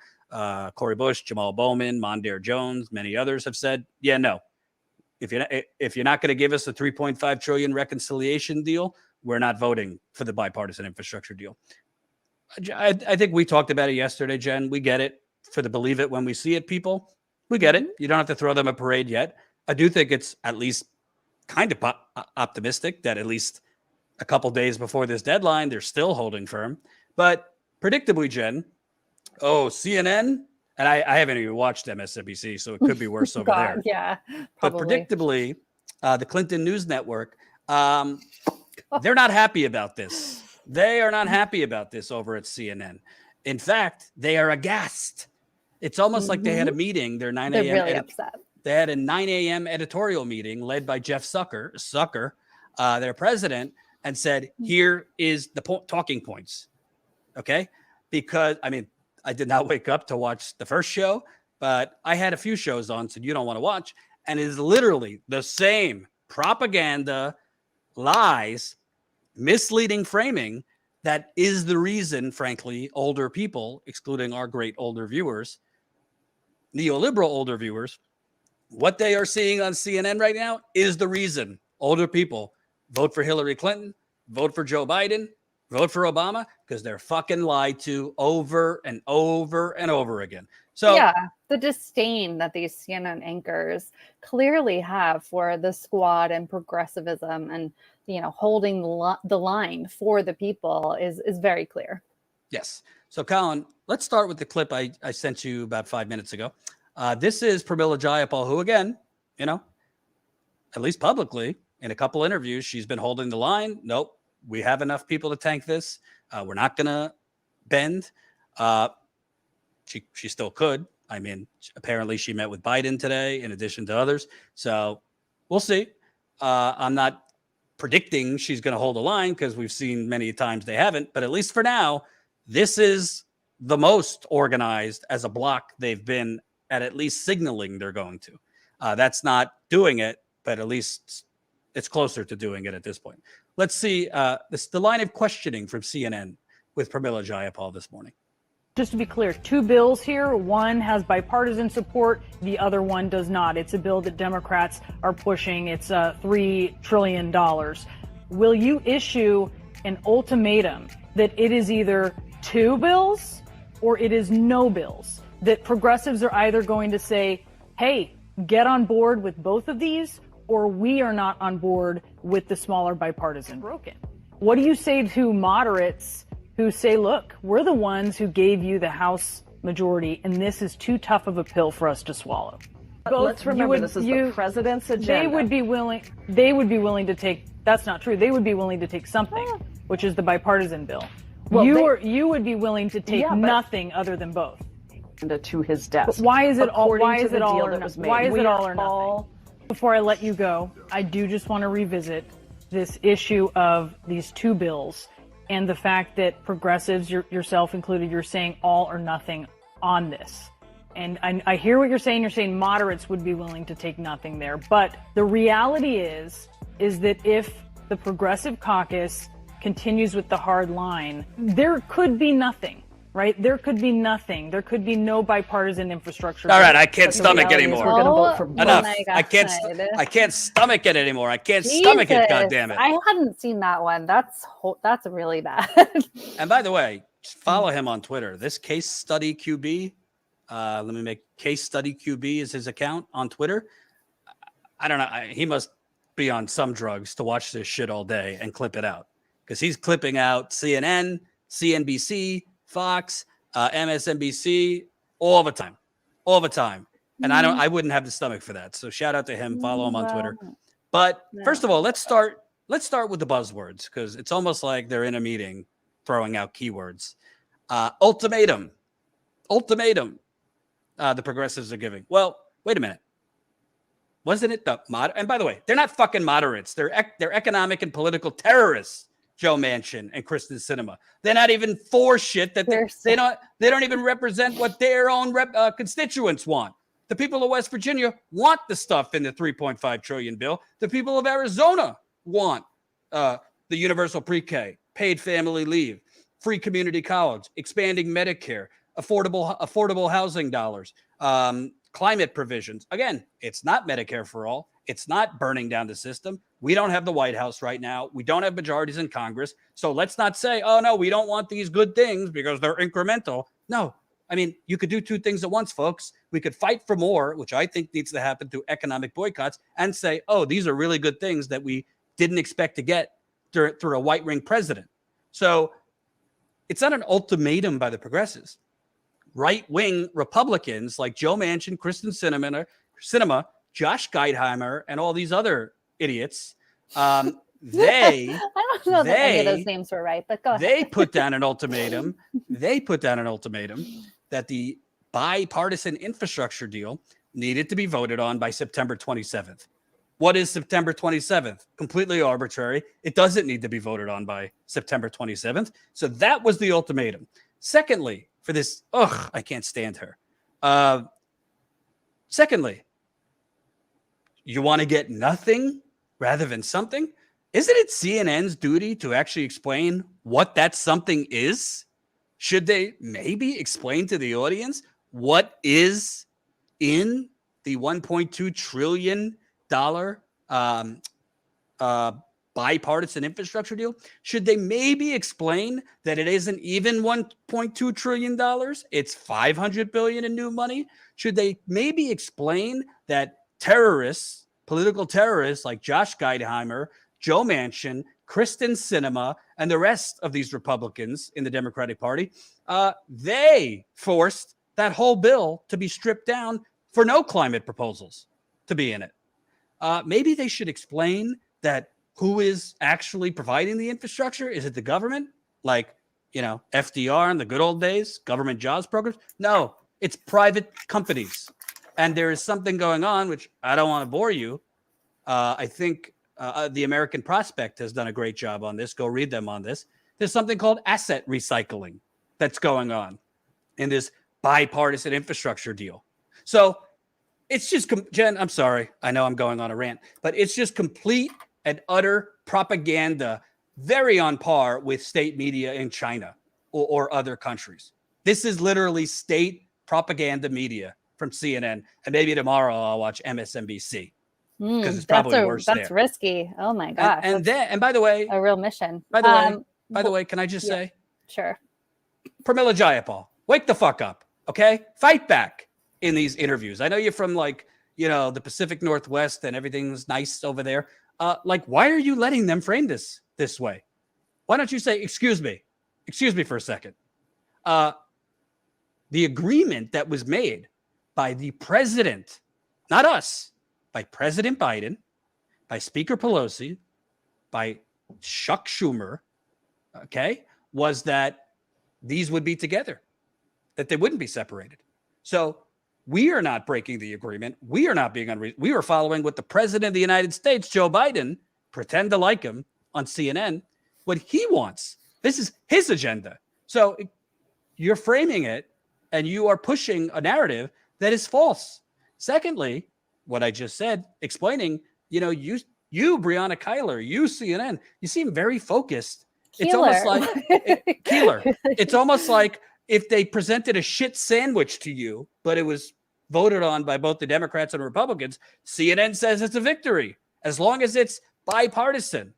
Cori Bush, Jamal Bowman, Mondaire Jones, many others have said, yeah, no. If you're not going to give us a 3.5 trillion reconciliation deal, we're not voting for the bipartisan infrastructure deal. I think we talked about it yesterday, Jen. We get it. For the believe it when we see it people, we get it. You don't have to throw them a parade yet. I do think it's at least kind of optimistic that at least a couple days before this deadline, they're still holding firm. But predictably, Jen, CNN, and I haven't even watched MSNBC, so it could be worse over there. Yeah, but probably. predictably, the Clinton News Network, they're not happy about this. They are not happy about this over at CNN. In fact, they are aghast. It's almost like they had a meeting. They're really upset. They had a 9 a.m. editorial meeting led by Jeff Zucker, their president, and said, here is the talking points. Okay? Because, I mean, I did not wake up to watch the first show, but I had a few shows on, so you don't want to watch. And it is literally the same propaganda, lies, misleading framing that is the reason, frankly, older people, excluding our great older viewers, neoliberal older viewers, what they are seeing on CNN right now is the reason older people vote for Hillary Clinton, vote for Joe Biden, vote for Obama, because they're fucking lied to over and over and over again. So yeah, the disdain that these CNN anchors clearly have for the squad and progressivism and, holding the line for the people is very clear. Yes. So, Colin, let's start with the clip I sent you about 5 minutes ago. This is Pramila Jayapal, who, again, at least publicly, in a couple interviews, she's been holding the line. Nope, we have enough people to tank this. We're not going to bend. She still could. I mean, apparently she met with Biden today in addition to others. So we'll see. I'm not predicting she's going to hold a line because we've seen many times they haven't. But at least for now, this is the most organized as a block they've been at least signaling they're going to. That's not doing it, but at least it's closer to doing it at this point. Let's see the line of questioning from CNN with Pramila Jayapal this morning. Just to be clear, two bills here. One has bipartisan support. The other one does not. It's a bill that Democrats are pushing. It's $3 trillion. Will you issue an ultimatum that it is either two bills or it is no bills? That progressives are either going to say, hey, get on board with both of these, or we are not on board with the smaller bipartisan broken. What do you say to moderates who say, look, we're the ones who gave you the House majority, and this is too tough of a pill for us to swallow? Let's remember this is the president's agenda. They would be willing to take, that's not true, they would be willing to take something, which is the bipartisan bill. Well, you would be willing to take nothing other than both. To his desk. But why is it all? According Why to is the it all deal or that was made. why is We it are all or all- nothing? Before I let you go, I do just want to revisit this issue of these two bills and the fact that progressives, yourself included, you're saying all or nothing on this. And I hear what you're saying. You're saying moderates would be willing to take nothing there. But the reality is that if the Progressive Caucus continues with the hard line, there could be nothing. Right? There could be nothing. There could be no bipartisan infrastructure. All right, I can't stomach anymore. We're going to vote for Enough. my I can't stomach it anymore. I can't stomach it. God damn it! I hadn't seen that one. That's really bad. And by the way, follow him on Twitter. This Case Study QB. Let me make Case Study QB is his account on Twitter. I don't know. He must be on some drugs to watch this shit all day and clip it out, because he's clipping out CNN, CNBC, Fox, MSNBC all the time. And I wouldn't have the stomach for that. So shout out to him. Follow him on Twitter. But first of all, let's start with the buzzwords, because it's almost like they're in a meeting throwing out keywords. Ultimatum. The progressives are giving. Well, wait a minute. Wasn't it the and by the way, they're not fucking moderates. They're economic and political terrorists. Joe Manchin and Kristen Sinema. They're not even for shit that they don't even represent what their own constituents want. The people of West Virginia want the stuff in the $3.5 trillion bill. The people of Arizona want the universal pre-K, paid family leave, free community college, expanding Medicare, affordable housing dollars, climate provisions. Again, it's not Medicare for all. It's not burning down the system. We don't have the White House right now. We don't have majorities in Congress. So let's not say, oh, no, we don't want these good things because they're incremental. No, I mean, you could do two things at once, folks. We could fight for more, which I think needs to happen through economic boycotts, and say, oh, these are really good things that we didn't expect to get through a white ring president. So it's not an ultimatum by the progressives. Right-wing Republicans like Joe Manchin, Kristen Sinema, Josh Gottheimer, and all these other idiots, I don't know that any of those names were right, but go ahead. They put down an ultimatum. That the bipartisan infrastructure deal needed to be voted on by September 27th. What is September 27th? Completely arbitrary. It doesn't need to be voted on by September 27th. So that was the ultimatum. Secondly, for this, I can't stand her. Secondly, you want to get nothing rather than something? Isn't it CNN's duty to actually explain what that something is? Should they maybe explain to the audience what is in the $1.2 trillion bipartisan infrastructure deal? Should they maybe explain that it isn't even $1.2 trillion? It's $500 billion in new money. Should they maybe explain that terrorists, political terrorists like Josh Gottheimer, Joe Manchin, Kristen Sinema, and the rest of these Republicans in the Democratic Party, they forced that whole bill to be stripped down for no climate proposals to be in it? Maybe they should explain that who is actually providing the infrastructure? Is it the government? Like, FDR in the good old days, government jobs programs? No, it's private companies. And there is something going on, which I don't want to bore you. I think the American Prospect has done a great job on this. Go read them on this. There's something called asset recycling that's going on in this bipartisan infrastructure deal. So it's just, Jen, I'm sorry. I know I'm going on a rant, but it's just complete and utter propaganda, very on par with state media in China or other countries. This is literally state propaganda media from CNN. And maybe tomorrow I'll watch MSNBC. Because it's probably worse there. That's risky. Oh my gosh. And by the way, a real mission. By the way, can I just say? Sure. Pramila Jayapal, wake the fuck up, okay? Fight back in these interviews. I know you're from the Pacific Northwest and everything's nice over there. Why are you letting them frame this way? Why don't you say, excuse me for a second. The agreement that was made by the president, not us, by President Biden, by Speaker Pelosi, by Chuck Schumer, was that these would be together, that they wouldn't be separated. So we are not breaking the agreement. We are not being unreasonable. We are following what the President of the United States, Joe Biden, pretend to like him on CNN, what he wants. This is his agenda. So you're framing it and you are pushing a narrative that is false. Secondly, what I just said, explaining, you, Breonna Kyler, you CNN, you seem very focused. It's almost like Keeler. It's almost like if they presented a shit sandwich to you, but it was voted on by both the Democrats and Republicans, CNN says it's a victory as long as it's bipartisan.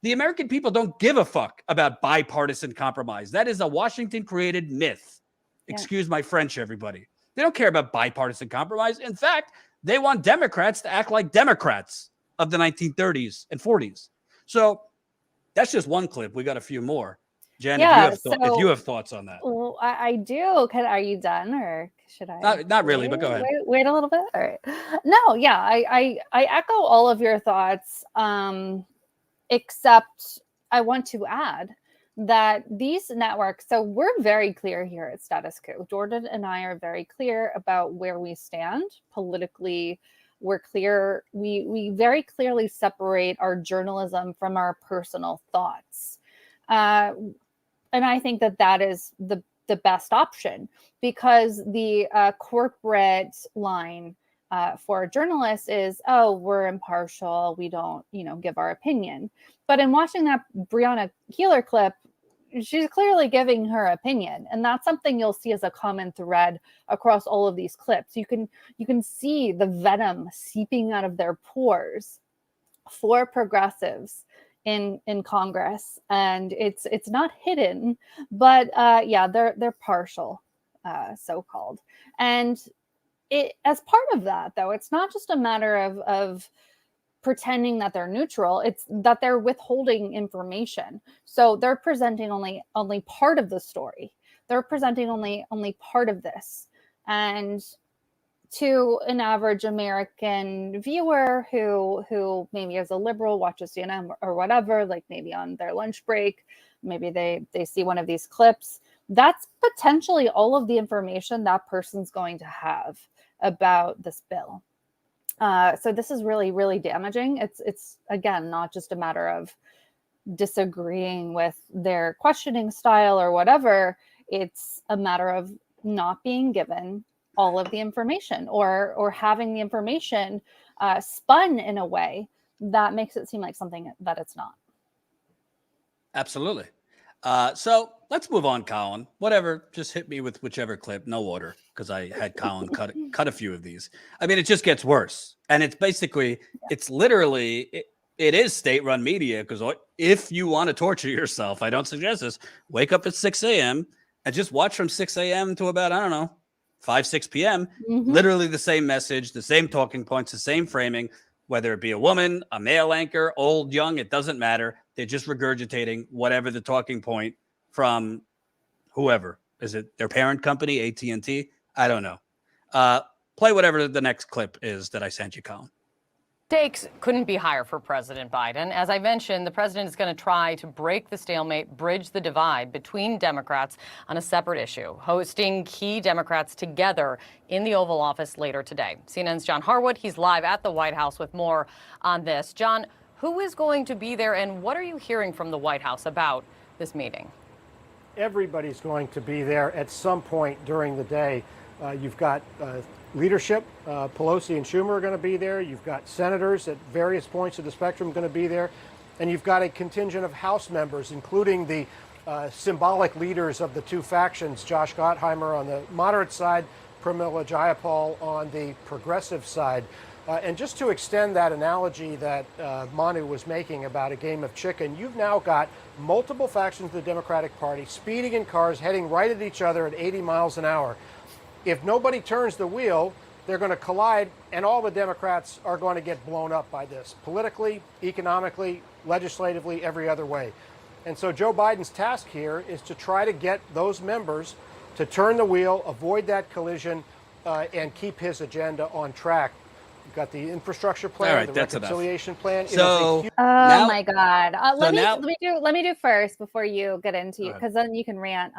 The American people don't give a fuck about bipartisan compromise. That is a Washington-created myth. Yeah. Excuse my French, everybody. They don't care about bipartisan compromise. In fact, they want Democrats to act like Democrats of the 1930s and 40s. So that's just one clip. We got a few more. Jen, Yeah, if you have thoughts on that. Well, I do. Are you done, or should I? Not really, but go ahead. Wait a little bit. All right. No, yeah, I echo all of your thoughts. Except I want to add that these networks. So we're very clear here at Status Coup. Jordan and I are very clear about where we stand politically. We're clear. We very clearly separate our journalism from our personal thoughts. And I think that is the best option, because the corporate line for journalists is, oh, we're impartial, we don't, give our opinion. But in watching that Breonna Keeler clip, she's clearly giving her opinion, and that's something you'll see as a common thread across all of these clips. You can see the venom seeping out of their pores for progressives in Congress, and it's not hidden, but they're partial, so-called. And it, as part of that, though, it's not just a matter of pretending that they're neutral, it's that they're withholding information. So they're presenting only part of the story. They're presenting only part of this. And to an average American viewer who maybe as a liberal watches CNN or whatever, like maybe on their lunch break, maybe they see one of these clips, that's potentially all of the information that person's going to have about this bill. So this is really, really damaging. It's again, not just a matter of disagreeing with their questioning style or whatever. It's a matter of not being given all of the information, or having the information spun in a way that makes it seem like something that it's not. Absolutely. So let's move on, Colin. Whatever, just hit me with whichever clip. No order, because I had Colin cut a few of these. I mean, it just gets worse, and it's basically, it's literally, it is state-run media. Because if you want to torture yourself, I don't suggest this. Wake up at 6 a.m. and just watch from 6 a.m. to about, I don't know, 5, 6 p.m. Literally the same message, the same talking points, the same framing, whether it be a woman, a male anchor, old, young, it doesn't matter. They're just regurgitating whatever the talking point from whoever. Is it their parent company, AT&T? I don't know. Play whatever the next clip is that I sent you, Colin. Stakes couldn't be higher for President Biden. As I mentioned, the president is going to try to break the stalemate, bridge the divide between Democrats on a separate issue, hosting key Democrats together in the Oval Office later today. CNN's John Harwood, he's live at the White House with more on this. John, who is going to be there, and what are you hearing from the White House about this meeting? Everybody's going to be there at some point during the day. You've got leadership, Pelosi and Schumer are going to be there. You've got senators at various points of the spectrum going to be there. And you've got a contingent of House members, including the symbolic leaders of the two factions, Josh Gottheimer on the moderate side, Pramila Jayapal on the progressive side. And just to extend that analogy that Manu was making about a game of chicken, you've now got multiple factions of the Democratic Party speeding in cars, heading right at each other at 80 miles an hour. If nobody turns the wheel, they're going to collide, and all the Democrats are going to get blown up by this, politically, economically, legislatively, every other way. And so Joe Biden's task here is to try to get those members to turn the wheel, avoid that collision, and keep his agenda on track. You've got the infrastructure plan, right, the reconciliation plan. So my God. Let me do first before you get into, because then you can rant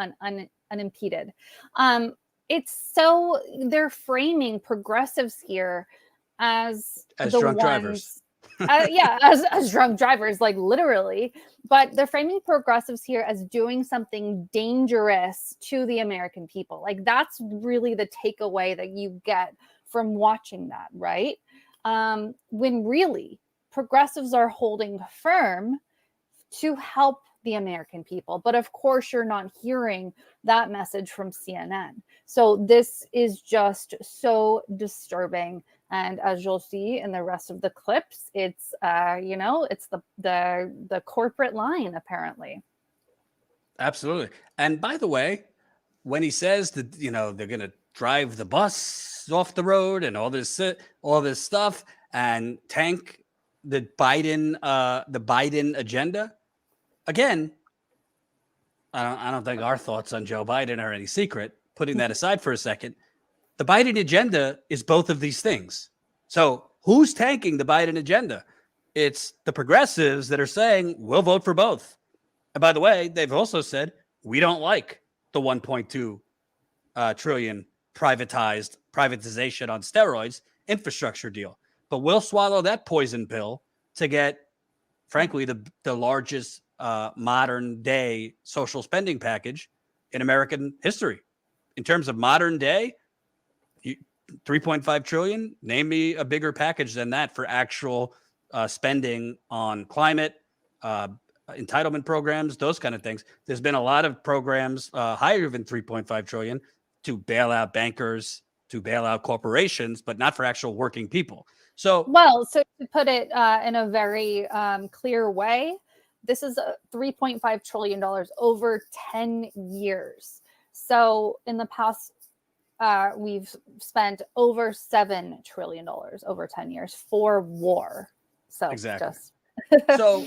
unimpeded. It's so they're framing progressives here as the drunk ones, drivers. as drunk drivers, like literally. But they're framing progressives here as doing something dangerous to the American people. Like that's really the takeaway that you get from watching that, right? When really progressives are holding firm to help the American people. But of course, you're not hearing that message from CNN. So this is just so disturbing. And as you'll see in the rest of the clips, it's it's the corporate line, apparently. Absolutely. And by the way, when he says that, they're going to drive the bus off the road and all this stuff and tank the Biden agenda, again, I don't think our thoughts on Joe Biden are any secret. Putting that aside for a second, the Biden agenda is both of these things. So who's tanking the Biden agenda? It's the progressives that are saying we'll vote for both. And by the way, they've also said we don't like the 1.2 trillion privatization on steroids infrastructure deal, but we'll swallow that poison pill to get, frankly, the largest modern day social spending package in American history. In terms of modern day, 3.5 trillion, name me a bigger package than that for actual spending on climate, entitlement programs, those kind of things. There's been a lot of programs higher than 3.5 trillion to bail out bankers, to bail out corporations, but not for actual working people. So, well, so to put it in a very clear way, this is $3.5 trillion over 10 years. So in the past, we've spent over $7 trillion over 10 years for war. So exactly. So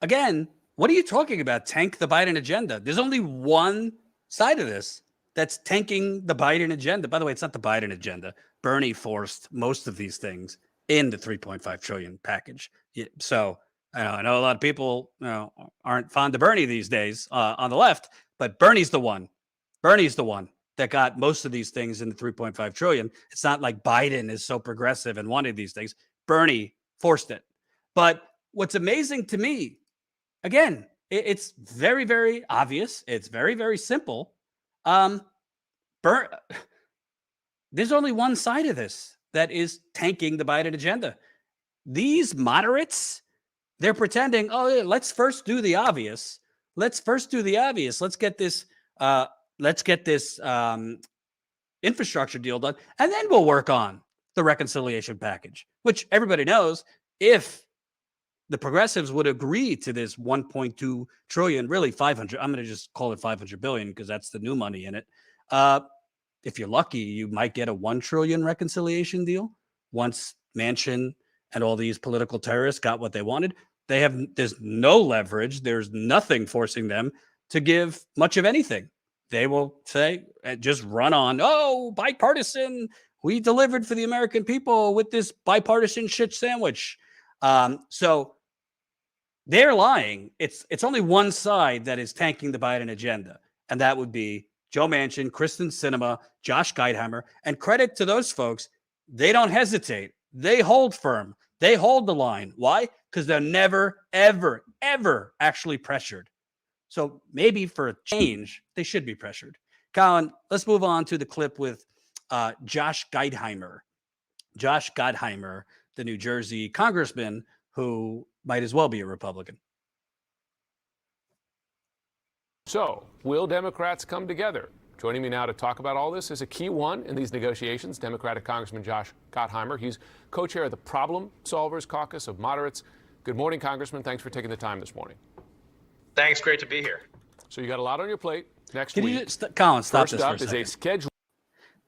again, what are you talking about? Tank the Biden agenda. There's only one side of this that's tanking the Biden agenda. By the way, it's not the Biden agenda. Bernie forced most of these things in the 3.5 trillion package. So I know a lot of people aren't fond of Bernie these days on the left, but Bernie's the one. Bernie's the one that got most of these things in the 3.5 trillion. It's not like Biden is so progressive and wanted these things. Bernie forced it. But what's amazing to me, again, it's very, very obvious. It's very, very simple. There's only one side of this that is tanking the Biden agenda. These moderates, they're pretending, oh, yeah, let's first do the obvious. Let's get this infrastructure deal done, and then we'll work on the reconciliation package, which everybody knows, if the progressives would agree to this 1.2 trillion, really 500, I'm going to just call it 500 billion because that's the new money in it. If you're lucky, you might get a 1 trillion reconciliation deal once Manchin and all these political terrorists got what they wanted. There's no leverage. There's nothing forcing them to give much of anything. They will say, just run on, oh, bipartisan, we delivered for the American people with this bipartisan shit sandwich. So they're lying. It's only one side that is tanking the Biden agenda, and that would be Joe Manchin, Kristen Sinema, Josh Gottheimer. And credit to those folks, they don't hesitate. They hold firm. They hold the line. Why? Because they're never, ever, ever actually pressured. So maybe for a change, they should be pressured. Colin, let's move on to the clip with Josh Gottheimer. Josh Gottheimer, the New Jersey congressman who might as well be a Republican. So, will Democrats come together? Joining me now to talk about all this is a key one in these negotiations, Democratic Congressman Josh Gottheimer. He's co-chair of the Problem Solvers Caucus of Moderates. Good morning, Congressman. Thanks for taking the time this morning. Thanks. Great to be here. So you got a lot on your plate next week. Can you Colin, stop First this for up a second. is a schedule.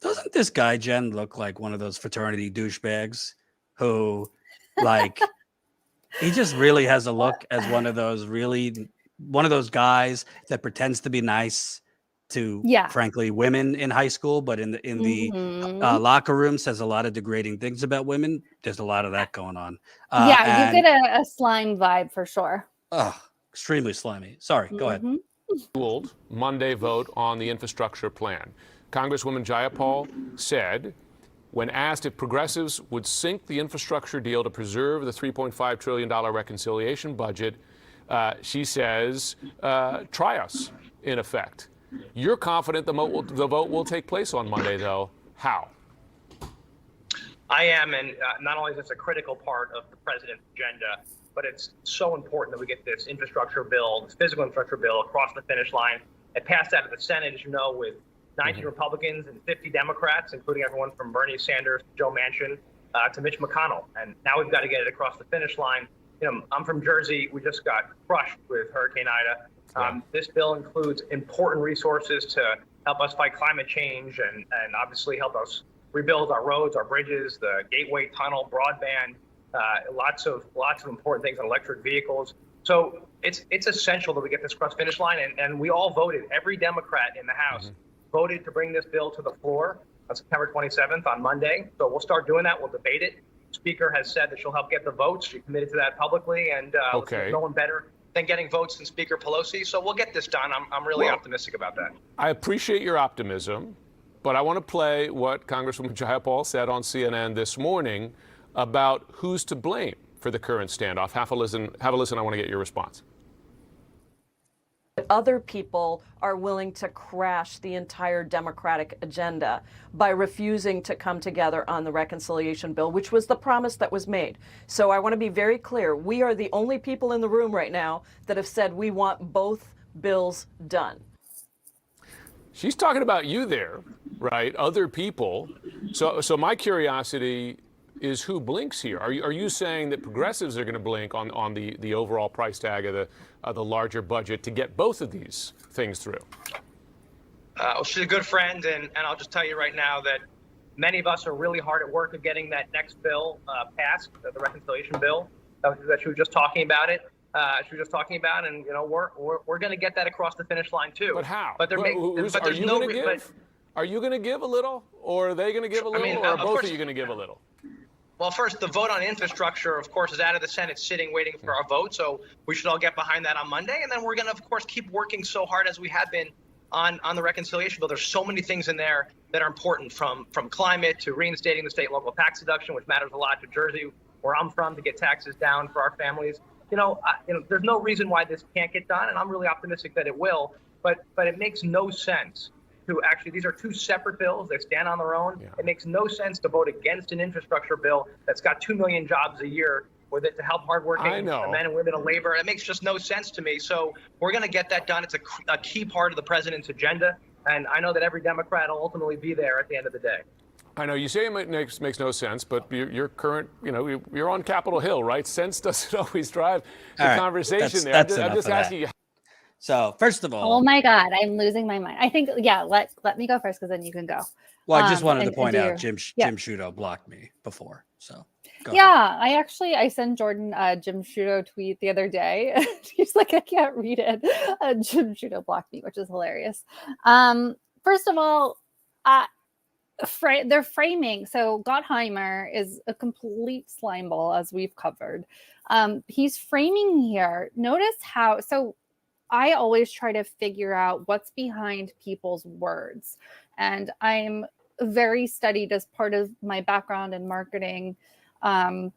Doesn't this guy, Jen, look like one of those fraternity douchebags who, like, he just really has a look as one of those guys that pretends to be nice to, frankly, women in high school, but in the locker room says a lot of degrading things about women. There's a lot of that going on. You get a slime vibe for sure. Oh, extremely slimy. Sorry, go ahead. Monday vote on the infrastructure plan. Congresswoman Jayapal said, when asked if progressives would sink the infrastructure deal to preserve the $3.5 trillion reconciliation budget, she says, try us, in effect. You're confident the vote will take place on Monday, though. How? I am, and not only is this a critical part of the president's agenda, but it's so important that we get this infrastructure bill, this physical infrastructure bill, across the finish line. It passed out of the Senate, as you know, with 19 Republicans and 50 Democrats, including everyone from Bernie Sanders, Joe Manchin, to Mitch McConnell. And now we've got to get it across the finish line. You know, I'm from Jersey. We just got crushed with Hurricane Ida. This bill includes important resources to help us fight climate change and obviously help us rebuild our roads, our bridges, the Gateway Tunnel, broadband, lots of important things on electric vehicles. So it's essential that we get this across the finish line, and we all voted. Every Democrat in the House voted to bring this bill to the floor on September 27th on Monday. So we'll start doing that. We'll debate it. The Speaker has said that she'll help get the votes. She committed to that publicly, and there's no one better than getting votes than Speaker Pelosi. So we'll get this done. I'm really optimistic about that. I appreciate your optimism, but I want to play what Congresswoman Jayapal said on CNN this morning about who's to blame for the current standoff. Have a listen. I want to get your response. Other people are willing to crash the entire Democratic agenda by refusing to come together on the reconciliation bill, which was the promise that was made. So I want to be very clear. We are the only people in the room right now that have said we want both bills done. She's talking about you there, right? Other people. So my curiosity is who blinks here. Are you saying that progressives are going to blink on the overall price tag of the larger budget to get both of these things through? Well, she's a good friend, and I'll just tell you right now that many of us are really hard at work at getting that next bill passed, the reconciliation bill that she was just talking about and we're going to get that across the finish line too. But how? But are you going to give a little, or are they going to give a little, or both of you going to give a little? Well, first, the vote on infrastructure, of course, is out of the Senate sitting waiting for our vote. So we should all get behind that on Monday. And then we're going to, of course, keep working so hard as we have been on the reconciliation bill. There's so many things in there that are important, from climate to reinstating the state and local tax deduction, which matters a lot to Jersey, where I'm from, to get taxes down for our families. There's no reason why this can't get done, and I'm really optimistic that it will. But it makes no sense to actually, these are two separate bills. They stand on their own. Yeah. It makes no sense to vote against an infrastructure bill that's got 2 million jobs a year with it to help hardworking men and women of labor. It makes just no sense to me. So we're going to get that done. It's a key part of the president's agenda. And I know that every Democrat will ultimately be there at the end of the day. I know you say it makes no sense, but you're you're on Capitol Hill, right? Sense doesn't always drive the conversation there. I'm just asking you. So first of all, oh my God, I'm losing my mind. I think, let me go first, because then you can go. Well, I just wanted to point out Jim Sciutto blocked me before. So I sent Jordan a Jim Sciutto tweet the other day. He's like, I can't read it. Jim Sciutto blocked me, which is hilarious. First of all, they're framing. So Gottheimer is a complete slimeball, as we've covered. He's framing here. Notice how, I always try to figure out what's behind people's words. And I'm very studied as part of my background in marketing, in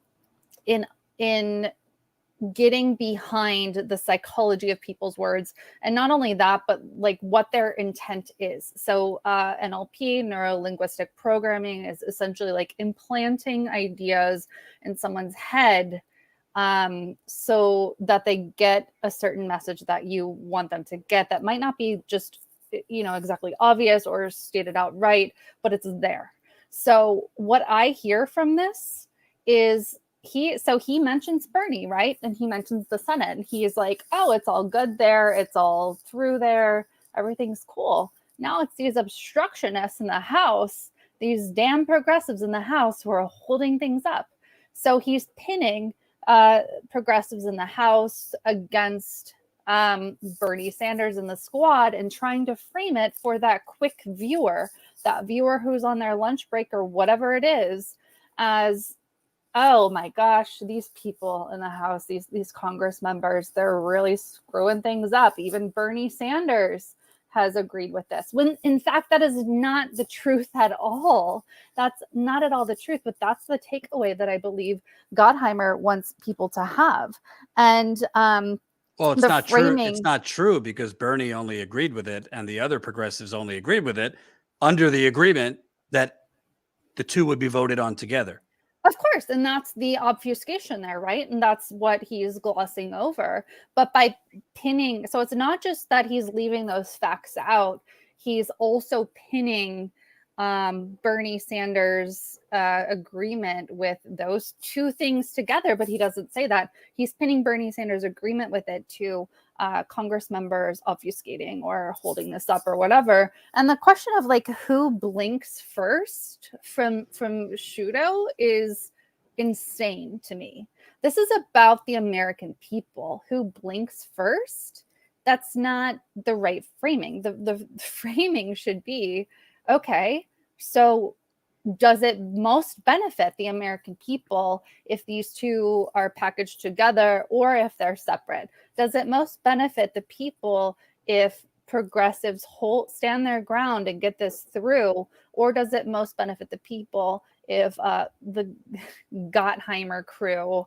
getting behind the psychology of people's words. And not only that, but like what their intent is. So NLP, neuro-linguistic programming, is essentially like implanting ideas in someone's head so that they get a certain message that you want them to get, that might not be just, exactly obvious or stated outright, but it's there. So what I hear from this is he mentions Bernie, right? And he mentions the Senate, and he is like, oh, it's all good there. It's all through there. Everything's cool. Now it's these obstructionists in the House, these damn progressives in the House who are holding things up. So he's pinning progressives in the House against Bernie Sanders and the squad, and trying to frame it for that quick viewer, that viewer who's on their lunch break or whatever it is, as, oh my gosh, these people in the House, these Congress members, they're really screwing things up. Even Bernie Sanders has agreed with this, when in fact that is not the truth at all. That's not at all the truth, but that's the takeaway that I believe Gottheimer wants people to have. And well, it's not true. It's not true, because Bernie only agreed with it, and the other progressives only agreed with it under the agreement that the two would be voted on together. Of course. And that's the obfuscation there, right? And that's what he's glossing over. But by pinning, so it's not just that he's leaving those facts out, he's also pinning Bernie Sanders' agreement with those two things together. But he doesn't say that. He's pinning Bernie Sanders' agreement with it to Congress members obfuscating or holding this up or whatever. And the question of like who blinks first from Sciutto is insane to me, This is about the American people. Who blinks first? That's not the right framing. The framing should be, okay, so does it most benefit the American people if these two are packaged together or if they're separate? Does it most benefit the people if progressives stand their ground and get this through, or does it most benefit the people if the Gottheimer crew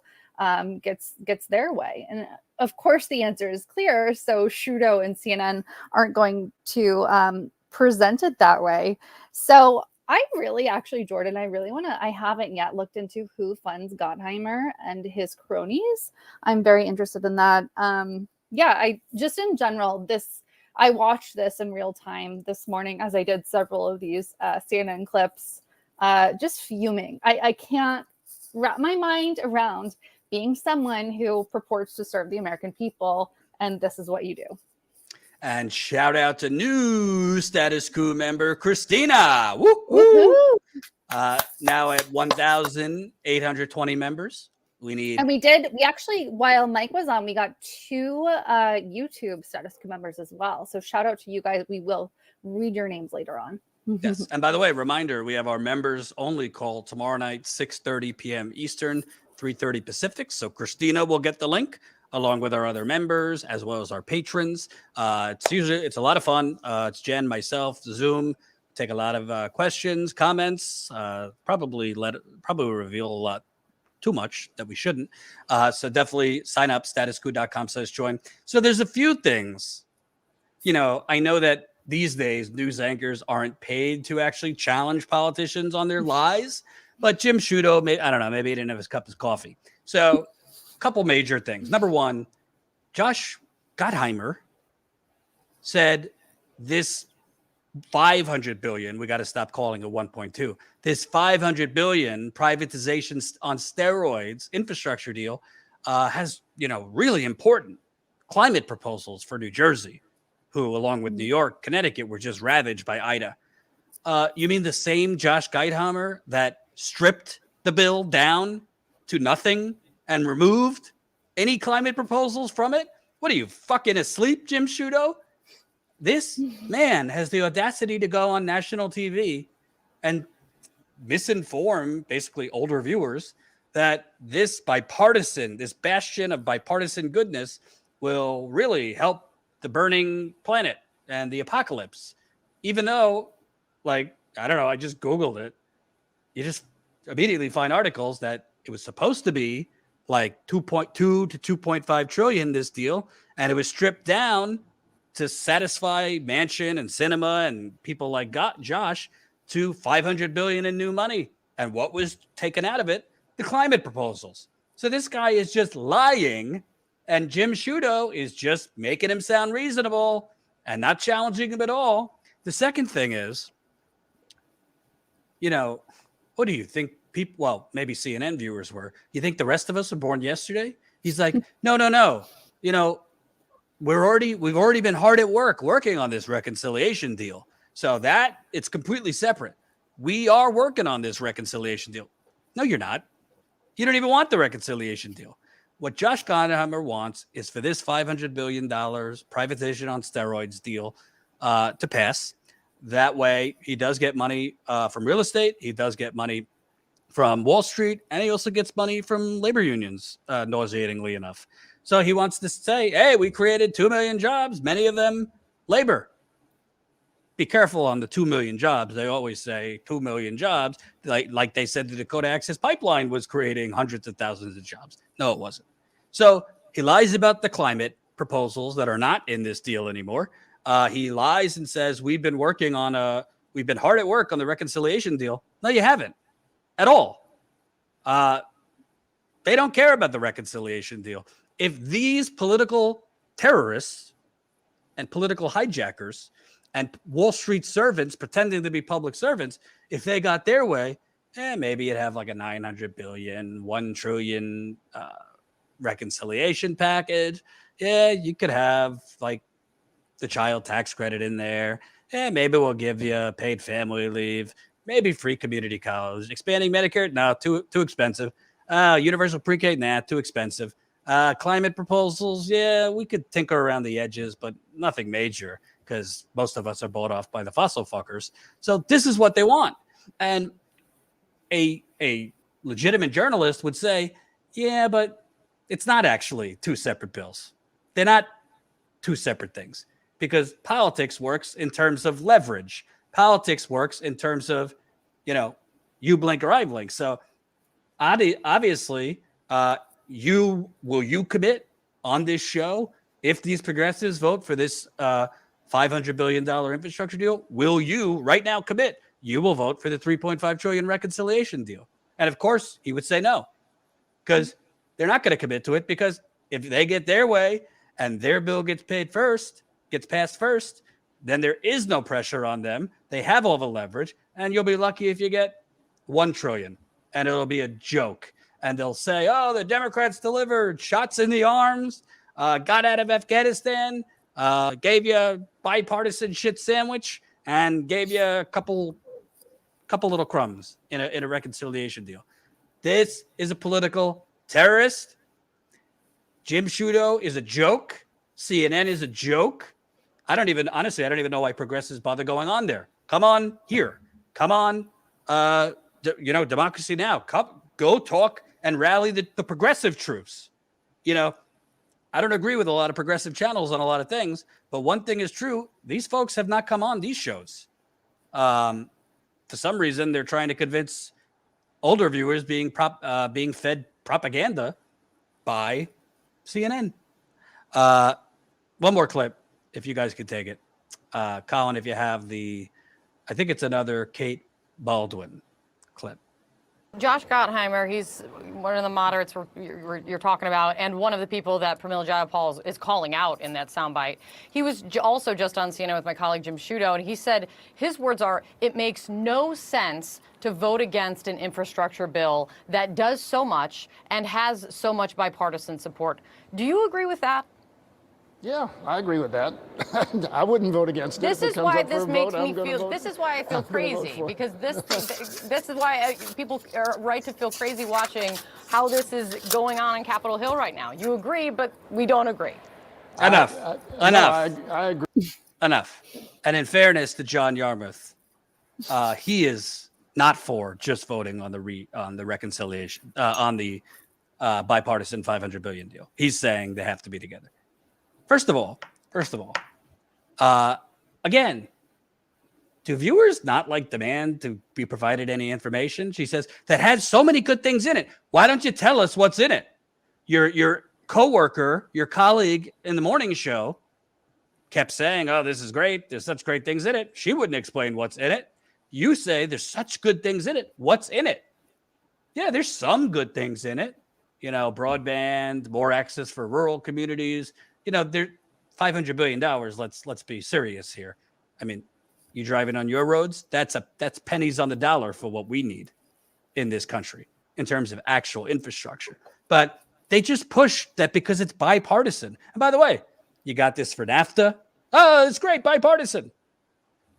gets their way? And of course the answer is clear, so Trudeau and CNN aren't going to present it that way. So I really, actually, Jordan, I haven't yet looked into who funds Gottheimer and his cronies. I'm very interested in that. I just in general, I watched this in real time this morning as I did several of these CNN clips, just fuming. I can't wrap my mind around being someone who purports to serve the American people, and this is what you do. And shout out to new Status Coup member, Christina. Woo, woo. Now at 1,820 members. We actually, while Mike was on, we got 2 YouTube Status Coup members as well. So shout out to you guys. We will read your names later on. Yes. And by the way, reminder, we have our members only call tomorrow night, 6:30 p.m. Eastern, 3:30 Pacific. So Christina will get the link along with our other members, as well as our patrons. It's a lot of fun. It's Jen, myself, Zoom, take a lot of questions, comments, probably reveal a lot too much that we shouldn't. So definitely sign up, statuscoup.com/join. So there's a few things, I know that these days news anchors aren't paid to actually challenge politicians on their lies, but Jim Sciutto, I don't know, maybe he didn't have his cup of coffee. So couple major things. Number one, Josh Gottheimer said this 500 billion, we got to stop calling it 1.2, this 500 billion privatization on steroids infrastructure deal has, really important climate proposals for New Jersey, who along with New York, Connecticut, were just ravaged by Ida. You mean the same Josh Gottheimer that stripped the bill down to nothing and removed any climate proposals from it? What are you, fucking asleep, Jim Sciutto? This man has the audacity to go on national TV and misinform basically older viewers that this bastion of bipartisan goodness will really help the burning planet and the apocalypse. Even though, I don't know, I just Googled it. You just immediately find articles that it was supposed to be like 2.2 to 2.5 trillion, this deal, and it was stripped down to satisfy Manchin and Sinema and people like Josh to 500 billion in new money. And what was taken out of it? The climate proposals. So this guy is just lying, and Jim Sciutto is just making him sound reasonable and not challenging him at all. The second thing is, what do you think? People, well, maybe CNN viewers were. You think the rest of us were born yesterday? He's like, no. We've already been hard at work working on this reconciliation deal. So that it's completely separate. We are working on this reconciliation deal. No, you're not. You don't even want the reconciliation deal. What Josh Gottheimer wants is for this $500 billion privatization on steroids deal to pass. That way, he does get money from real estate. He does get money from Wall Street, and he also gets money from labor unions, nauseatingly enough. So he wants to say, hey, we created 2 million jobs, many of them labor. Be careful on the 2 million jobs. They always say 2 million jobs, like they said the Dakota Access Pipeline was creating hundreds of thousands of jobs. No, it wasn't. So he lies about the climate proposals that are not in this deal anymore. He lies and says, we've been hard at work on the reconciliation deal. No, you haven't. At all. They don't care about the reconciliation deal. If these political terrorists and political hijackers and Wall Street servants pretending to be public servants, if they got their way, maybe you'd have like a 900 billion, 1 trillion reconciliation package. Yeah, you could have like the child tax credit in there. Maybe we'll give you paid family leave. Maybe free community college. Expanding Medicare? No, too expensive. Universal pre-K, nah, too expensive. Climate proposals, yeah, we could tinker around the edges, but nothing major because most of us are bought off by the fossil fuckers. So this is what they want. And a legitimate journalist would say, yeah, but it's not actually two separate bills. They're not two separate things because politics works in terms of leverage. Politics works in terms of, you blink or I blink. So obviously, will you commit on this show if these progressives vote for this $500 billion infrastructure deal? Will you right now commit? You will vote for the $3.5 trillion reconciliation deal. And of course, he would say no, because they're not going to commit to it, because if they get their way and their bill gets passed first, then there is no pressure on them. They have all the leverage, and you'll be lucky if you get $1 trillion, and it'll be a joke. And they'll say, oh, the Democrats delivered shots in the arms, got out of Afghanistan, gave you a bipartisan shit sandwich, and gave you a couple little crumbs in a reconciliation deal. This is a political terrorist. Jim Sciutto is a joke. CNN is a joke. I don't even know why progressives bother going on there. Come on here. Come on. Democracy Now. Go talk and rally the progressive troops. I don't agree with a lot of progressive channels on a lot of things, but one thing is true. These folks have not come on these shows. For some reason, they're trying to convince older viewers being fed propaganda by CNN. One more clip, if you guys could take it. Colin, if you have I think it's another Kate Baldwin clip. Josh Gottheimer, he's one of the moderates you're talking about, and one of the people that Pramila Jayapal is calling out in that soundbite. He was also just on CNN with my colleague Jim Sciutto, and he said his words are, it makes no sense to vote against an infrastructure bill that does so much and has so much bipartisan support. Do you agree with that? Yeah, I agree with that. I wouldn't vote against it. This is why this makes me feel. This is why I feel crazy, because this is why people are right to feel crazy watching how this is going on in Capitol Hill right now. You agree, but we don't agree. Enough. I agree. Enough. And in fairness to John Yarmouth, he is not for just voting on the reconciliation on the bipartisan $500 billion deal. He's saying they have to be together. First of all, again, do viewers not demand to be provided any information? She says that has so many good things in it. Why don't you tell us what's in it? Your coworker, your colleague in the morning show kept saying, oh, this is great. There's such great things in it. She wouldn't explain what's in it. You say there's such good things in it. What's in it? Yeah, there's some good things in it. Broadband, more access for rural communities. They're $500 billion. Let's be serious here. I mean, you driving on your roads, that's pennies on the dollar for what we need in this country in terms of actual infrastructure. But they just push that because it's bipartisan. And by the way, you got this for NAFTA. Oh, it's great, bipartisan.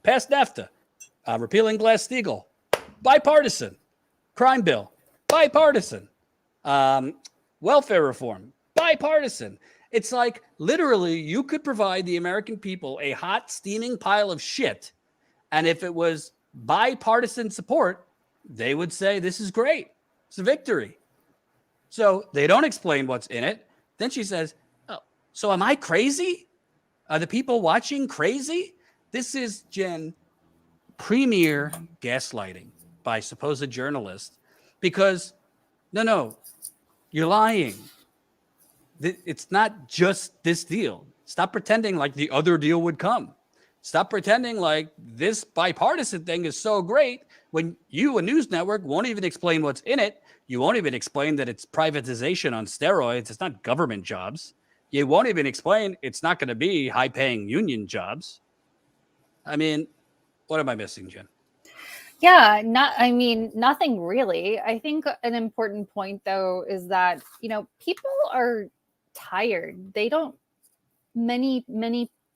Passed NAFTA. Repealing Glass-Steagall, bipartisan. Crime bill, bipartisan. Welfare reform, bipartisan. It's like literally you could provide the American people a hot, steaming pile of shit. And if it was bipartisan support, they would say, this is great. It's a victory. So they don't explain what's in it. Then she says, oh, so am I crazy? Are the people watching crazy? This is, Jen, premier gaslighting by supposed journalists. Because, no, you're lying. It's not just this deal. Stop pretending like the other deal would come. Stop pretending like this bipartisan thing is so great when you, a news network, won't even explain what's in it. You won't even explain that it's privatization on steroids. It's not government jobs. You won't even explain it's not going to be high-paying union jobs. I mean, what am I missing, Jen? Yeah, nothing really. I think an important point, though, is that, people are tired. They don't, many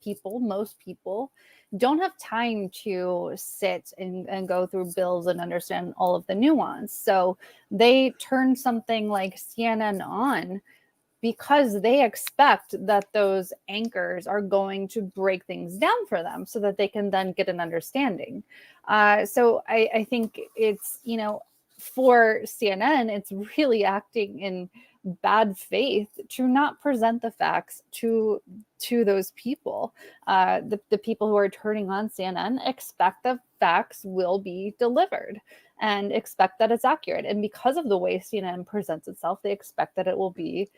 people, most people don't have time to sit and go through bills and understand all of the nuance. So they turn something like CNN on because they expect that those anchors are going to break things down for them so that they can then get an understanding. So I think it's, for CNN, it's really acting in bad faith to not present the facts to those people. The people who are turning on CNN expect the facts will be delivered and expect that it's accurate. And because of the way CNN presents itself, they expect that it will be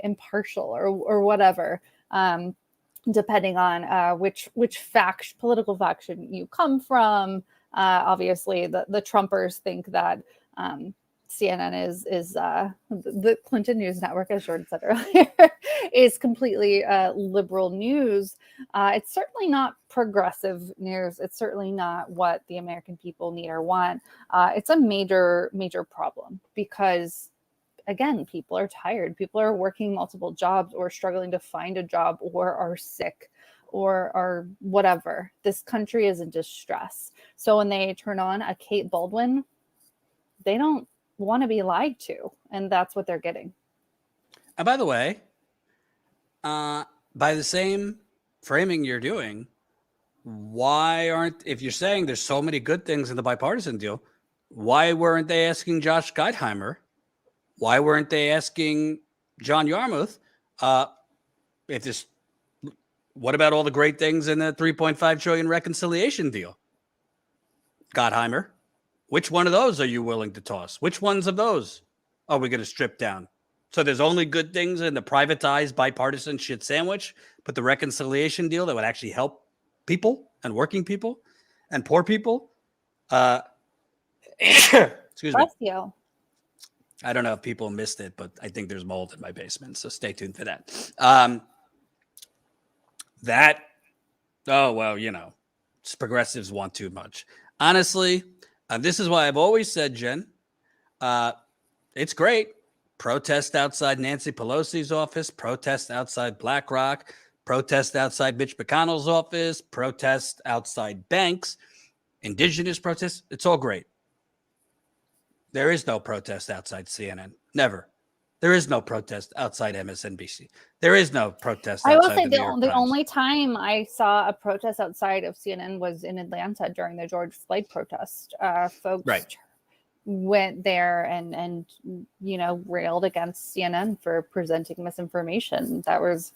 impartial or whatever, depending on which political faction you come from. Obviously, the Trumpers think that CNN is the Clinton News Network, as Jordan said earlier, is completely liberal news. It's certainly not progressive news. It's certainly not what the American people need or want. It's a major problem because, again, people are tired. People are working multiple jobs or struggling to find a job or are sick or are whatever. This country is in distress. So when they turn on a Kate Baldwin, they don't want to be lied to. And that's what they're getting. And by the way, by the same framing you're doing, if you're saying there's so many good things in the bipartisan deal, why weren't they asking Josh Gottheimer? Why weren't they asking John Yarmouth? What about all the great things in the $3.5 trillion reconciliation deal? Gottheimer, which one of those are you willing to toss? Which ones of those are we going to strip down? So there's only good things in the privatized bipartisan shit sandwich, but the reconciliation deal that would actually help people and working people and poor people. Excuse me. Bless you. I don't know if people missed it, but I think there's mold in my basement, so stay tuned for that. Progressives want too much. Honestly, this is why I've always said, Jen, it's great. Protest outside Nancy Pelosi's office, protest outside BlackRock, protest outside Mitch McConnell's office, protest outside banks, indigenous protests. It's all great. There is no protest outside CNN. Never. There is no protest outside MSNBC. There is no protest outside I will say the New York the Times. only time I saw a protest outside of CNN was in Atlanta during the George Floyd protest. Folks went there and railed against CNN for presenting misinformation. That was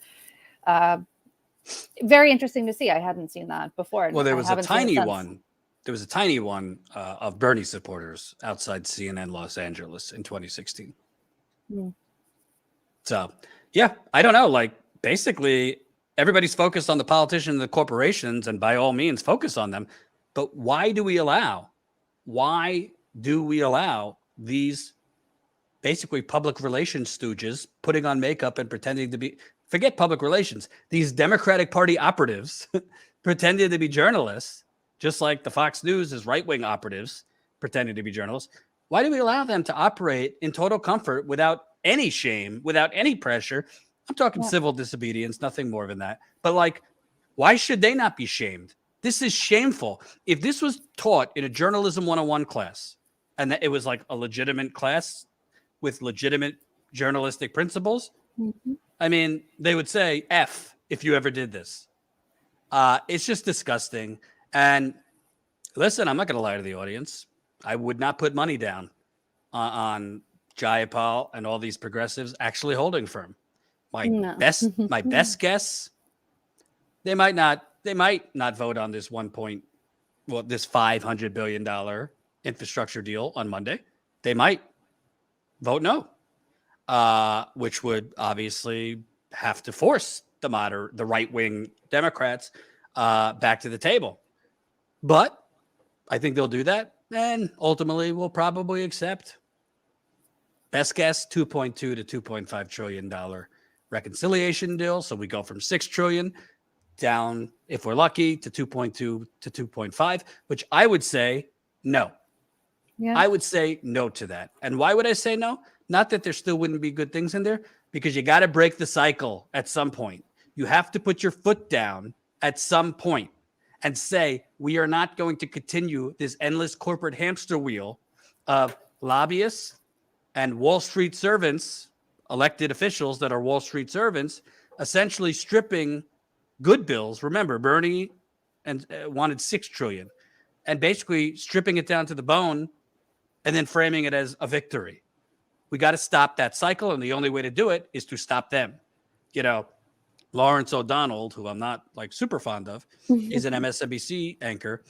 very interesting to see. I hadn't seen that before. Well, there was a tiny one. There was a tiny one of Bernie supporters outside CNN Los Angeles in 2016. So, yeah, I don't know. Like, basically, everybody's focused on the politicians and the corporations, and by all means, focus on them. But why do we allow these basically public relations stooges putting on makeup and pretending to be, forget public relations, these Democratic Party operatives pretending to be journalists, just like the Fox News is right-wing operatives pretending to be journalists? Why do we allow them to operate in total comfort without any shame, without any pressure? I'm talking civil disobedience, nothing more than that. But like, why should they not be shamed? This is shameful. If this was taught in a journalism 101 class, and that it was like a legitimate class with legitimate journalistic principles, I mean, they would say F if you ever did this. It's just disgusting. And listen, I'm not going to lie to the audience. I would not put money down on Jayapal and all these progressives actually holding firm. My best guess, they might not vote on this this $500 billion infrastructure deal on Monday. They might vote no, which would obviously have to force the right-wing Democrats back to the table. But I think they'll do that, and ultimately we'll probably accept. Best guess, $2.2 to $2.5 trillion reconciliation deal. So we go from $6 trillion down, if we're lucky, to 2.2 to 2.5, which I would say no. Yeah. I would say no to that. And why would I say no? Not that there still wouldn't be good things in there, because you got to break the cycle at some point. You have to put your foot down at some point. and say, we are not going to continue this endless corporate hamster wheel of lobbyists and Wall Street servants, elected officials that are Wall Street servants, essentially stripping good bills. Remember, Bernie wanted $6 trillion, and basically stripping it down to the bone and then framing it as a victory. We got to stop that cycle, and the only way to do it is to stop them. You know, Lawrence O'Donnell, who I'm not like super fond of, is an MSNBC anchor.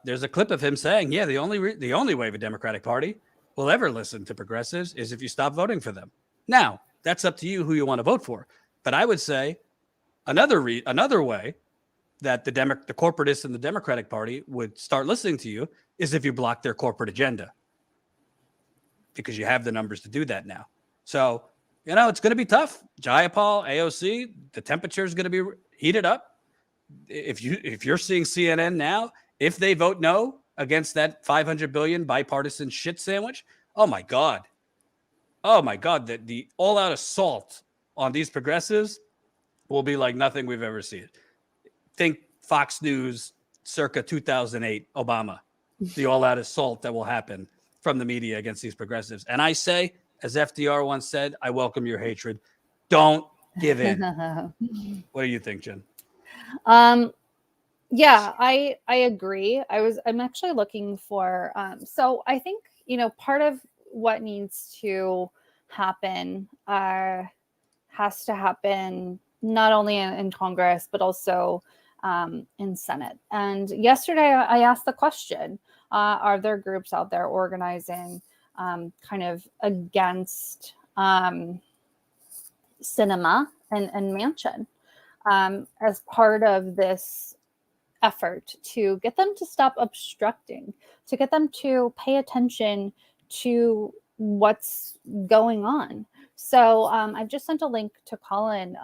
There's a clip of him saying, yeah, the only way the Democratic Party will ever listen to progressives is if you stop voting for them. Now, that's up to you who you want to vote for. But I would say another way that the corporatists in the Democratic Party would start listening to you is if you block their corporate agenda, because you have the numbers to do that now. So, you know, it's going to be tough. Jayapal, AOC, the temperature is going to be heated up. If you're seeing CNN now, if they vote no against that $500 billion bipartisan shit sandwich, oh my God, the all-out assault on these progressives will be like nothing we've ever seen. Think Fox News circa 2008, Obama, the all-out assault that will happen from the media against these progressives. And I say, as FDR once said, I welcome your hatred. Don't give in. What do you think, Jen? Yeah, I agree. I'm actually looking for, so I think, you know, part of what needs to happen has to happen not only in Congress, but also in Senate. And yesterday I asked the question, are there groups out there organizing kind of against cinema and Manchin as part of this effort to get them to stop obstructing, to get them to pay attention to what's going on. So I've just sent a link to Colin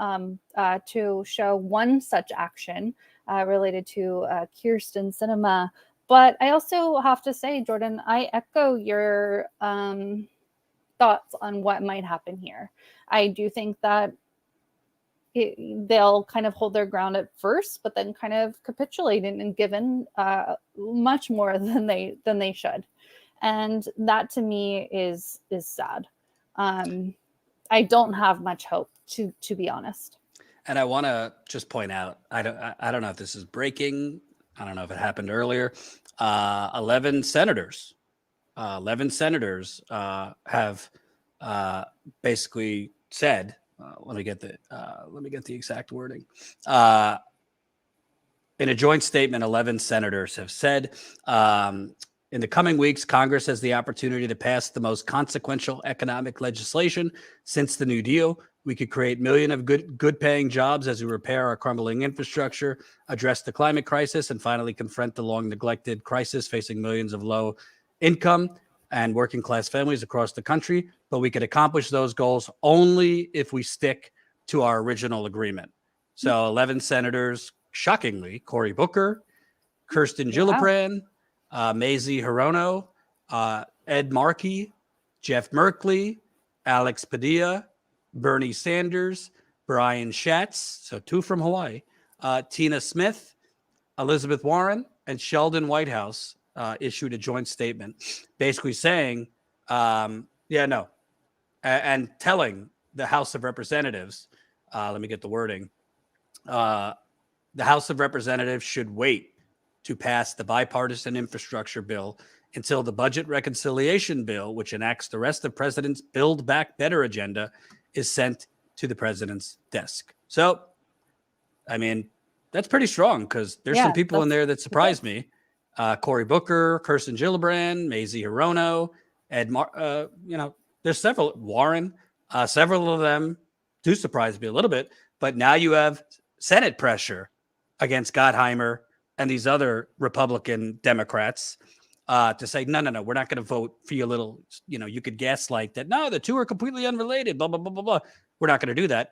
to show one such action related to Kirsten Sinema. But I also have to say, Jordan, I echo your thoughts on what might happen here. I do think that they'll kind of hold their ground at first, but then kind of capitulate and give in much more than they should. And that to me is sad. I don't have much hope, to be honest. And I want to just point out, I don't know if this is breaking. I don't know if it happened earlier. 11 senators have basically said, let me get the exact wording. In a joint statement, 11 senators have said, in the coming weeks, Congress has the opportunity to pass the most consequential economic legislation since the New Deal. We could create millions of good-paying jobs as we repair our crumbling infrastructure, address the climate crisis, and finally confront the long-neglected crisis facing millions of low-income and working-class families across the country. But we could accomplish those goals only if we stick to our original agreement. So 11 senators, shockingly, Cory Booker, Kirsten Gillibrand, Mazie Hirono, Ed Markey, Jeff Merkley, Alex Padilla, Bernie Sanders, Brian Schatz, so 2 from Hawaii, Tina Smith, Elizabeth Warren, and Sheldon Whitehouse issued a joint statement basically saying, and telling the House of Representatives, let me get the wording, the House of Representatives should wait to pass the bipartisan infrastructure bill until the budget reconciliation bill, which enacts the rest of President's Build Back Better agenda, is sent to the president's desk. So, I mean, that's pretty strong because there's some people in there that surprised me. Cory Booker, Kirsten Gillibrand, Mazie Hirono, there's several, Warren, several of them do surprise me a little bit, but now you have Senate pressure against Gottheimer and these other Republican Democrats to say, no, we're not going to vote for your little, you could gaslight that. No, the two are completely unrelated, blah, blah, blah, blah, blah. We're not going to do that.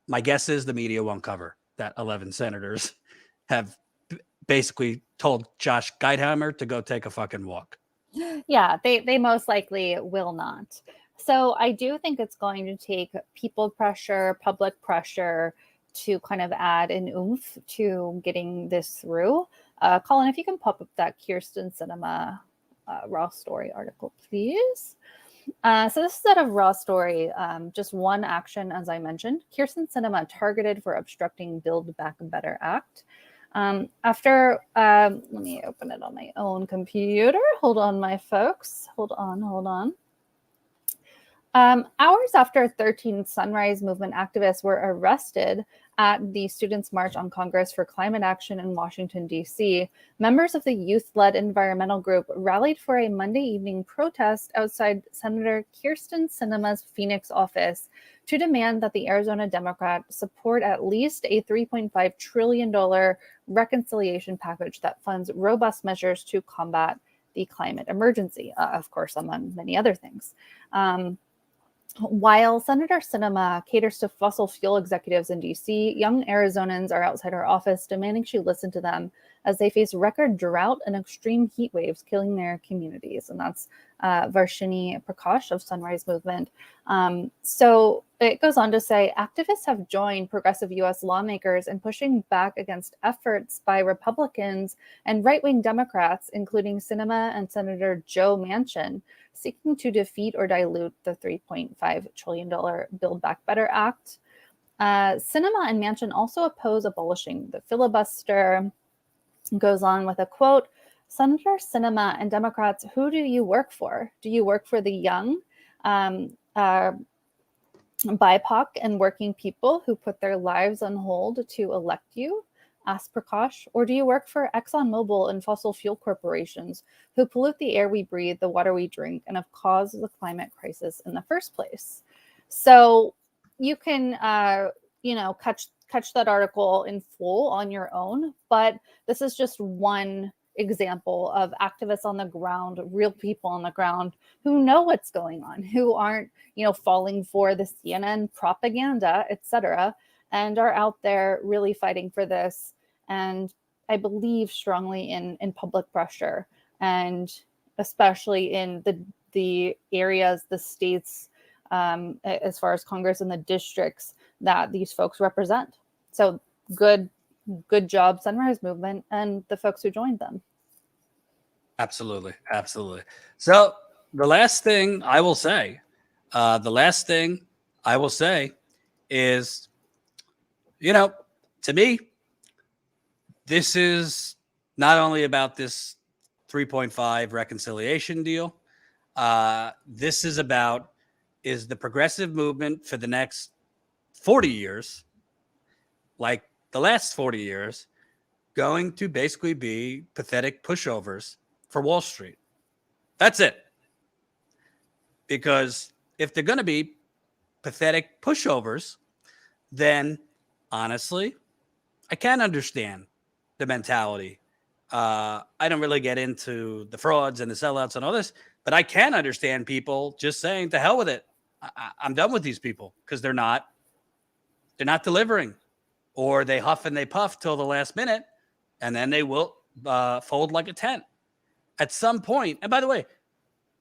My guess is the media won't cover that 11 senators have basically told Josh Gottheimer to go take a fucking walk. Yeah, they most likely will not. So I do think it's going to take people pressure, public pressure to kind of add an oomph to getting this through. Colin, if you can pop up that Kyrsten Sinema Raw Story article, please. So this is out of Raw Story, just one action, as I mentioned. Kyrsten Sinema targeted for obstructing Build Back Better Act. Let me open it on my own computer. Hold on, my folks. Hold on. Hours after 13 Sunrise Movement activists were arrested at the Students' March on Congress for Climate Action in Washington, D.C., members of the youth-led environmental group rallied for a Monday evening protest outside Senator Kyrsten Sinema's Phoenix office to demand that the Arizona Democrat support at least a $3.5 trillion reconciliation package that funds robust measures to combat the climate emergency, of course, among many other things. While Senator Sinema caters to fossil fuel executives in D.C., young Arizonans are outside her office demanding she listen to them as they face record drought and extreme heat waves killing their communities. And that's Varshini Prakash of Sunrise Movement. So it goes on to say, activists have joined progressive U.S. lawmakers in pushing back against efforts by Republicans and right-wing Democrats, including Sinema and Senator Joe Manchin, seeking to defeat or dilute the $3.5 trillion Build Back Better Act. Sinema and Manchin also oppose abolishing the filibuster. Goes on with a quote, Senator Sinema and Democrats, who do you work for? Do you work for the young, BIPOC and working people who put their lives on hold to elect you? Asked Prakash. Or do you work for ExxonMobil and fossil fuel corporations who pollute the air we breathe, the water we drink, and have caused the climate crisis in the first place? So you can, catch that article in full on your own, but this is just one example of activists on the ground, real people on the ground who know what's going on, who aren't, falling for the CNN propaganda, etc., and are out there really fighting for this. And I believe strongly in public pressure, and especially in the areas, the states, as far as Congress and the districts that these folks represent. So good job, Sunrise Movement, and the folks who joined them. Absolutely. So the last thing I will say is, to me, this is not only about this 3.5 reconciliation deal. This is about, is the progressive movement for the next 40 years, like the last 40 years, going to basically be pathetic pushovers for Wall Street? That's it. Because if they're going to be pathetic pushovers, then honestly, I can understand the mentality. I don't really get into the frauds and the sellouts and all this, but I can understand people just saying, to hell with it. I'm done with these people, because they're not delivering, or they huff and they puff till the last minute, and then they will fold like a tent at some point. And by the way,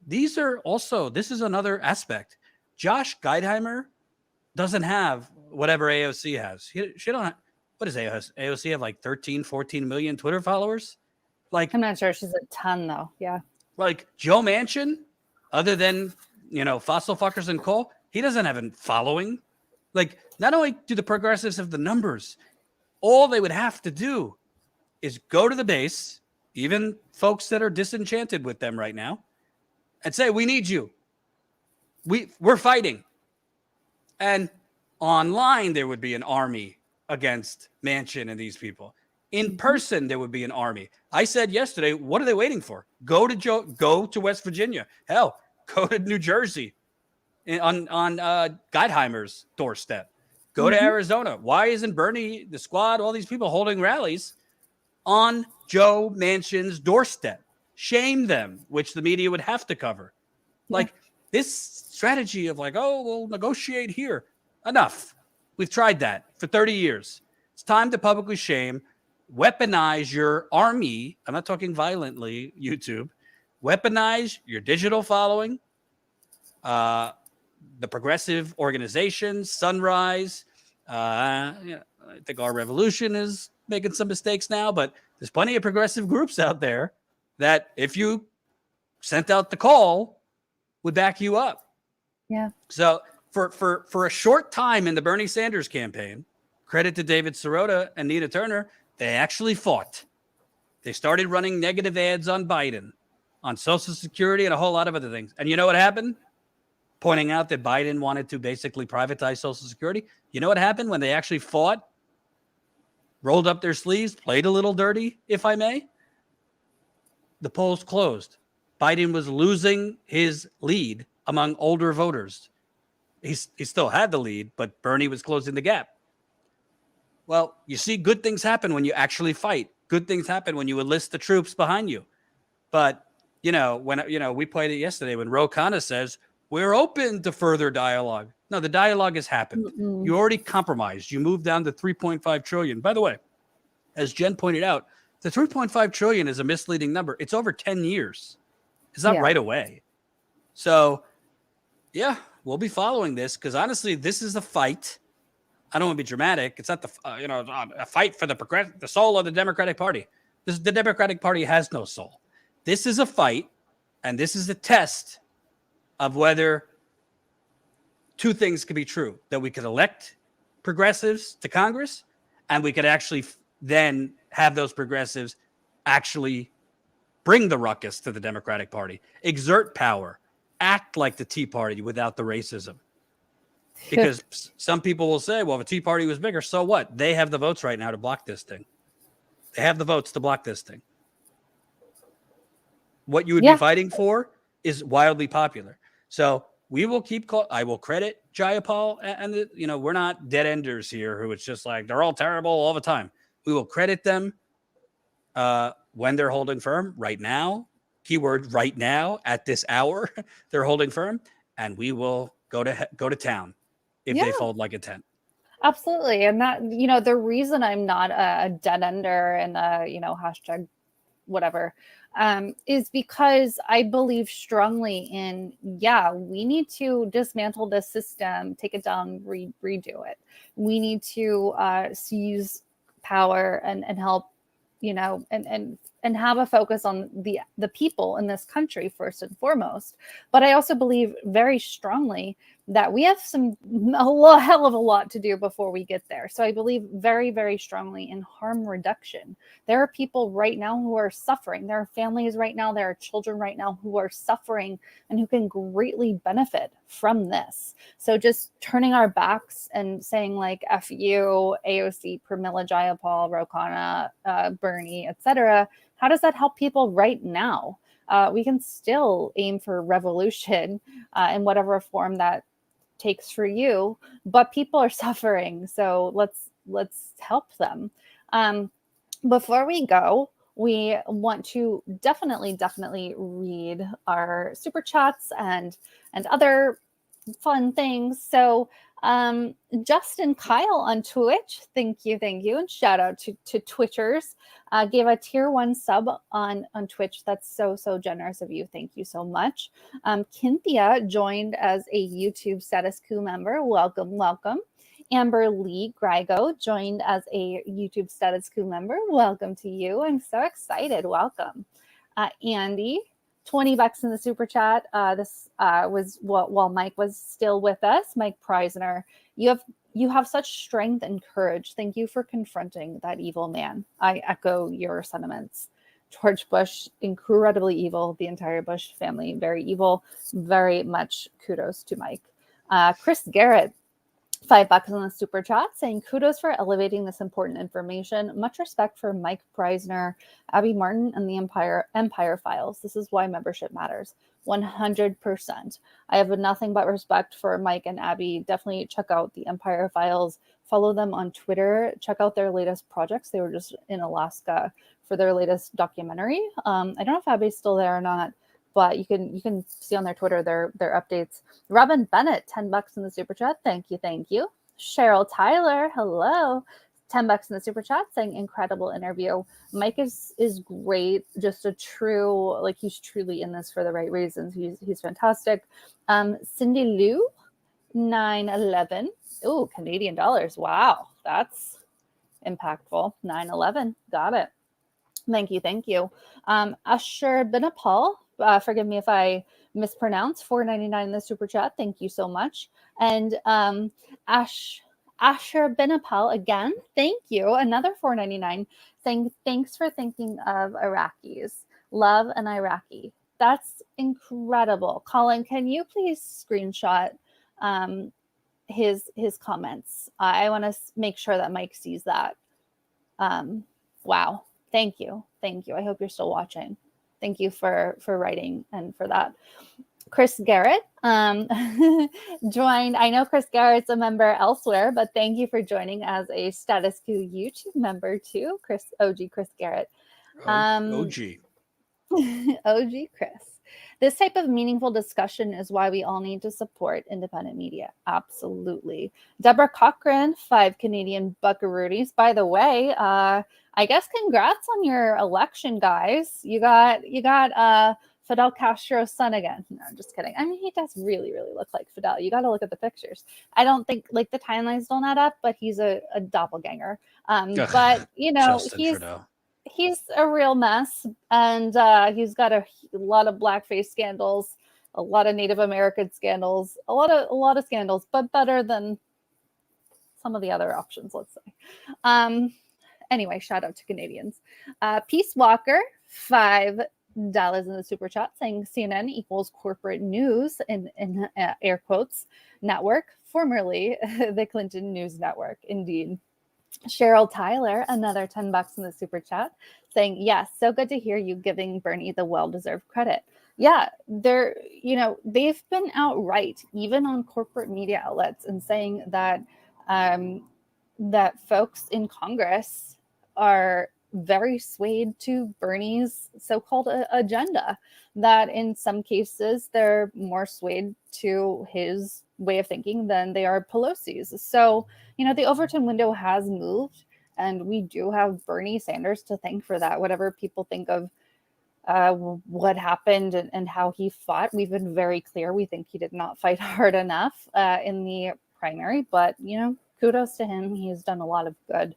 this is another aspect. Josh Gottheimer doesn't have whatever AOC has. She don't have, what does AOC have, like 13, 14 million Twitter followers? Like, I'm not sure. She's a ton, though. Yeah. Like Joe Manchin, other than, fossil fuckers and coal, he doesn't have a following. Like, not only do the progressives have the numbers, all they would have to do is go to the base, even folks that are disenchanted with them right now, and say, we need you. We're fighting. And online, there would be an army against Manchin and these people. In person, there would be an army. I said yesterday, what are they waiting for? Go to West Virginia. Hell, go to New Jersey on Gottheimer's doorstep. Go to Arizona. Why isn't Bernie, the squad, all these people holding rallies on Joe Manchin's doorstep? Shame them, which the media would have to cover. Like, this strategy of we'll negotiate here. Enough. We've tried that for 30 years. It's time to publicly shame, weaponize your army. I'm not talking violently, YouTube. Weaponize your digital following, the progressive organizations, Sunrise, I think our revolution is making some mistakes now, but there's plenty of progressive groups out there that if you sent out the call would back you up. Yeah. So for a short time in the Bernie Sanders campaign, credit to David Sirota and Nina Turner, they actually fought. They started running negative ads on Biden, on Social Security, and a whole lot of other things. And you know what happened? Pointing out that Biden wanted to basically privatize Social Security. You know what happened when they actually fought, rolled up their sleeves, played a little dirty, if I may? The polls closed. Biden was losing his lead among older voters. He still had the lead, but Bernie was closing the gap. Well, you see, good things happen when you actually fight. Good things happen when you enlist the troops behind you. But, when we played it yesterday when Ro Khanna says, we're open to further dialogue. No, the dialogue has happened. Mm-mm. You already compromised. You moved down to 3.5 trillion. By the way, as Jen pointed out, the 3.5 trillion is a misleading number. It's over 10 years. It's not right away. So, yeah, we'll be following this because honestly, this is a fight. I don't want to be dramatic. It's not a fight for the soul of the Democratic Party. The Democratic Party has no soul. This is a fight, and this is a test of whether two things could be true: that we could elect progressives to Congress, and we could actually then have those progressives actually bring the ruckus to the Democratic Party, exert power, act like the Tea Party without the racism. Because some people will say, well, if the Tea Party was bigger, so what? They have the votes right now to block this thing. They have the votes to block this thing. What you would be fighting for is wildly popular. So we will I will credit Jayapal and we're not dead enders here who it's just like they're all terrible all the time. We will credit them when they're holding firm right now. Keyword right now at this hour, they're holding firm, and we will go to town if they fold like a tent. Absolutely. And that, the reason I'm not a dead ender and hashtag whatever, is because I believe strongly in, we need to dismantle this system, take it down, redo it. We need to seize power and help, and have a focus on the people in this country first and foremost. But I also believe very strongly that we have a hell of a lot to do before we get there. So I believe very, very strongly in harm reduction. There are people right now who are suffering. There are families right now, there are children right now who are suffering and who can greatly benefit from this. So just turning our backs and saying like F you, AOC, Pramila Jayapal, Ro Khanna, Bernie, etc., how does that help people right now? We can still aim for revolution in whatever form that takes for you, but people are suffering. So let's help them. Before we go, we want to definitely read our super chats and other fun things. So Justin Kyle on Twitch, thank you, and shout out to Twitchers, gave a tier 1 sub on Twitch. That's so generous of you. Thank you so much. Cynthia joined as a YouTube Status Coup member. Welcome. Amber Lee Grigo joined as a YouTube Status Coup member. Welcome to you. I'm so excited. Welcome. Andy, $20 in the super chat. This was while Mike was still with us. Mike Prysner, you have such strength and courage. Thank you for confronting that evil man. I echo your sentiments. George Bush, incredibly evil. The entire Bush family, very evil. Very much kudos to Mike. Chris Garrett, $5 in the super chat, saying kudos for elevating this important information. Much respect for Mike Prysner, Abby Martin, and the Empire Files. This is why membership matters. 100%. I have nothing but respect for Mike and Abby. Definitely check out the Empire Files. Follow them on Twitter. Check out their latest projects. They were just in Alaska for their latest documentary. I don't know if Abby's still there or not, but you can see on their Twitter their updates. Robin Bennett, $10 in the super chat. Thank you. Cheryl Tyler, hello. $10 in the super chat, saying incredible interview. Mike is great, just a true, like he's truly in this for the right reasons. He's fantastic. Cindy Lou, 911, Oh, Canadian dollars. Wow, that's impactful. 9/11. Got it. Thank you. Thank you. Ashur Binapal, forgive me if I mispronounce, $4.99 in the super chat. Thank you so much. And Asher Binapal, again, thank you. Another $4.99 saying, thanks for thinking of Iraqis. Love an Iraqi. That's incredible. Colin, can you please screenshot his comments? I want to make sure that Mike sees that. Wow. Thank you. Thank you. I hope you're still watching. Thank you for writing and for that. Chris Garrett joined. I know Chris Garrett's a member elsewhere, but thank you for joining as a Status Coup YouTube member too, OG Chris Garrett. OG. OG Chris. This type of meaningful discussion is why we all need to support independent media. Absolutely. Deborah Cochran, 5 Canadian buckaroonies. By the way, I guess congrats on your election, guys. You got Fidel Castro's son again. No, I'm just kidding. I mean, he does really, really look like Fidel. You got to look at the pictures. I don't think like the timelines don't add up, but he's a doppelganger. But you know, he's a real mess, and he's got a lot of blackface scandals, a lot of Native American scandals, a lot of scandals, but better than some of the other options, let's say. Anyway, shout out to Canadians. Peace Walker, $5 in the super chat, saying CNN equals corporate news in air quotes network, formerly the Clinton News Network. Indeed. Cheryl Tyler, another $10 in the super chat, saying, yes, so good to hear you giving Bernie the well-deserved credit. Yeah, they've been outright, even on corporate media outlets, and saying that that folks in Congress are very swayed to Bernie's so-called agenda, that in some cases they're more swayed to his way of thinking than they are Pelosi's. So, the Overton window has moved, and we do have Bernie Sanders to thank for that. Whatever people think of what happened and how he fought, we've been very clear. We think he did not fight hard enough in the primary, but, kudos to him. He's done a lot of good.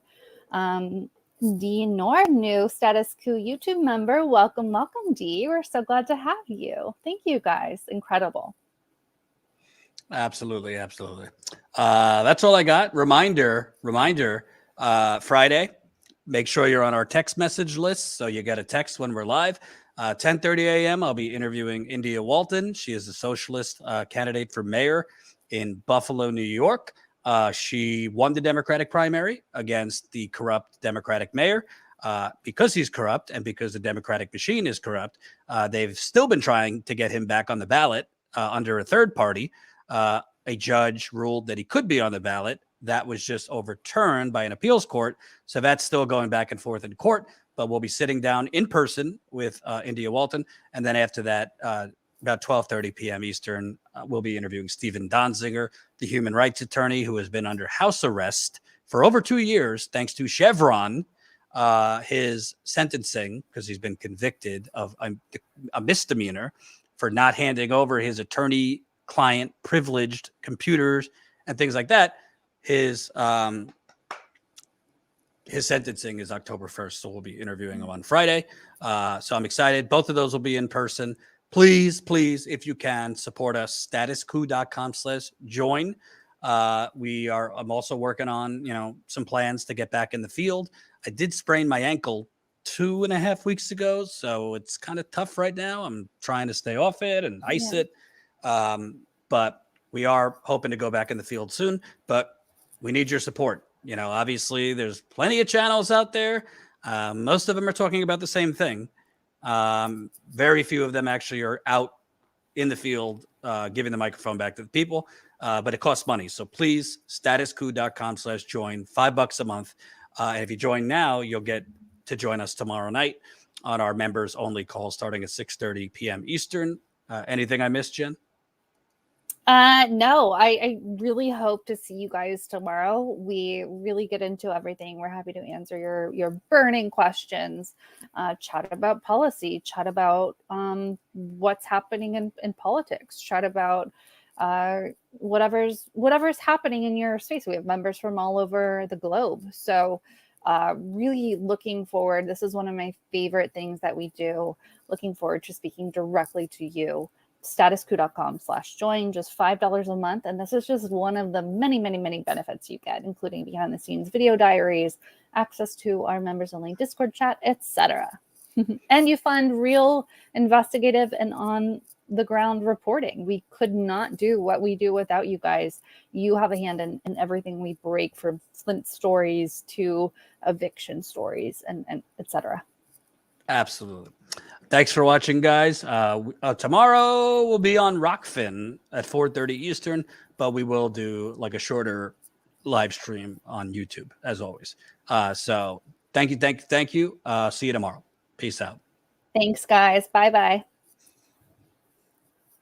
D Nor, new Status Coup YouTube member. Welcome, D. We're so glad to have you. Thank you, guys. Incredible. Absolutely. That's all I got. Reminder, Friday, make sure you're on our text message list so you get a text when we're live. 10:30 a.m., I'll be interviewing India Walton. She is a socialist candidate for mayor in Buffalo, New York. She won the Democratic primary against the corrupt Democratic mayor. Because he's corrupt and because the Democratic machine is corrupt, they've still been trying to get him back on the ballot under a third party. A judge ruled that he could be on the ballot. That was just overturned by an appeals court. So that's still going back and forth in court, but we'll be sitting down in person with India Walton. And then after that, about 12:30 p.m. Eastern, we'll be interviewing Stephen Donziger, the human rights attorney who has been under house arrest for over 2 years, thanks to Chevron, his sentencing, because he's been convicted of a misdemeanor for not handing over his attorney-client privileged computers and things like that. His sentencing is October 1st, so we'll be interviewing him on Friday. So I'm excited. Both of those will be in person. Please, if you can, support us. StatusCoup.com/join. I'm also working on, some plans to get back in the field. I did sprain my ankle 2.5 weeks ago, so it's kind of tough right now. I'm trying to stay off it and ice it. But we are hoping to go back in the field soon, but we need your support. Obviously there's plenty of channels out there. Most of them are talking about the same thing. Very few of them actually are out in the field, giving the microphone back to the people. But it costs money. So please, StatusCoup.com/join, $5 a month. And if you join now, you'll get to join us tomorrow night on our members only call starting at 6:30 p.m. Eastern. Anything I missed, Jen? No, I really hope to see you guys tomorrow. We really get into everything. We're happy to answer your burning questions, chat about policy, chat about what's happening in politics, chat about whatever's happening in your space. We have members from all over the globe. So really looking forward. This is one of my favorite things that we do. Looking forward to speaking directly to you. StatusCoup.com/join, just $5 a month. And this is just one of the many, many, many benefits you get, including behind the scenes video diaries, access to our members only Discord chat, etc. And you fund real investigative and on the ground reporting. We could not do what we do without you guys. You have a hand in everything we break, from Flint stories to eviction stories and etc. Absolutely. Thanks for watching, guys. Tomorrow we'll be on Rockfin at 4:30 Eastern, but we will do like a shorter live stream on YouTube as always. So thank you. See you tomorrow. Peace out. Thanks, guys. Bye-bye.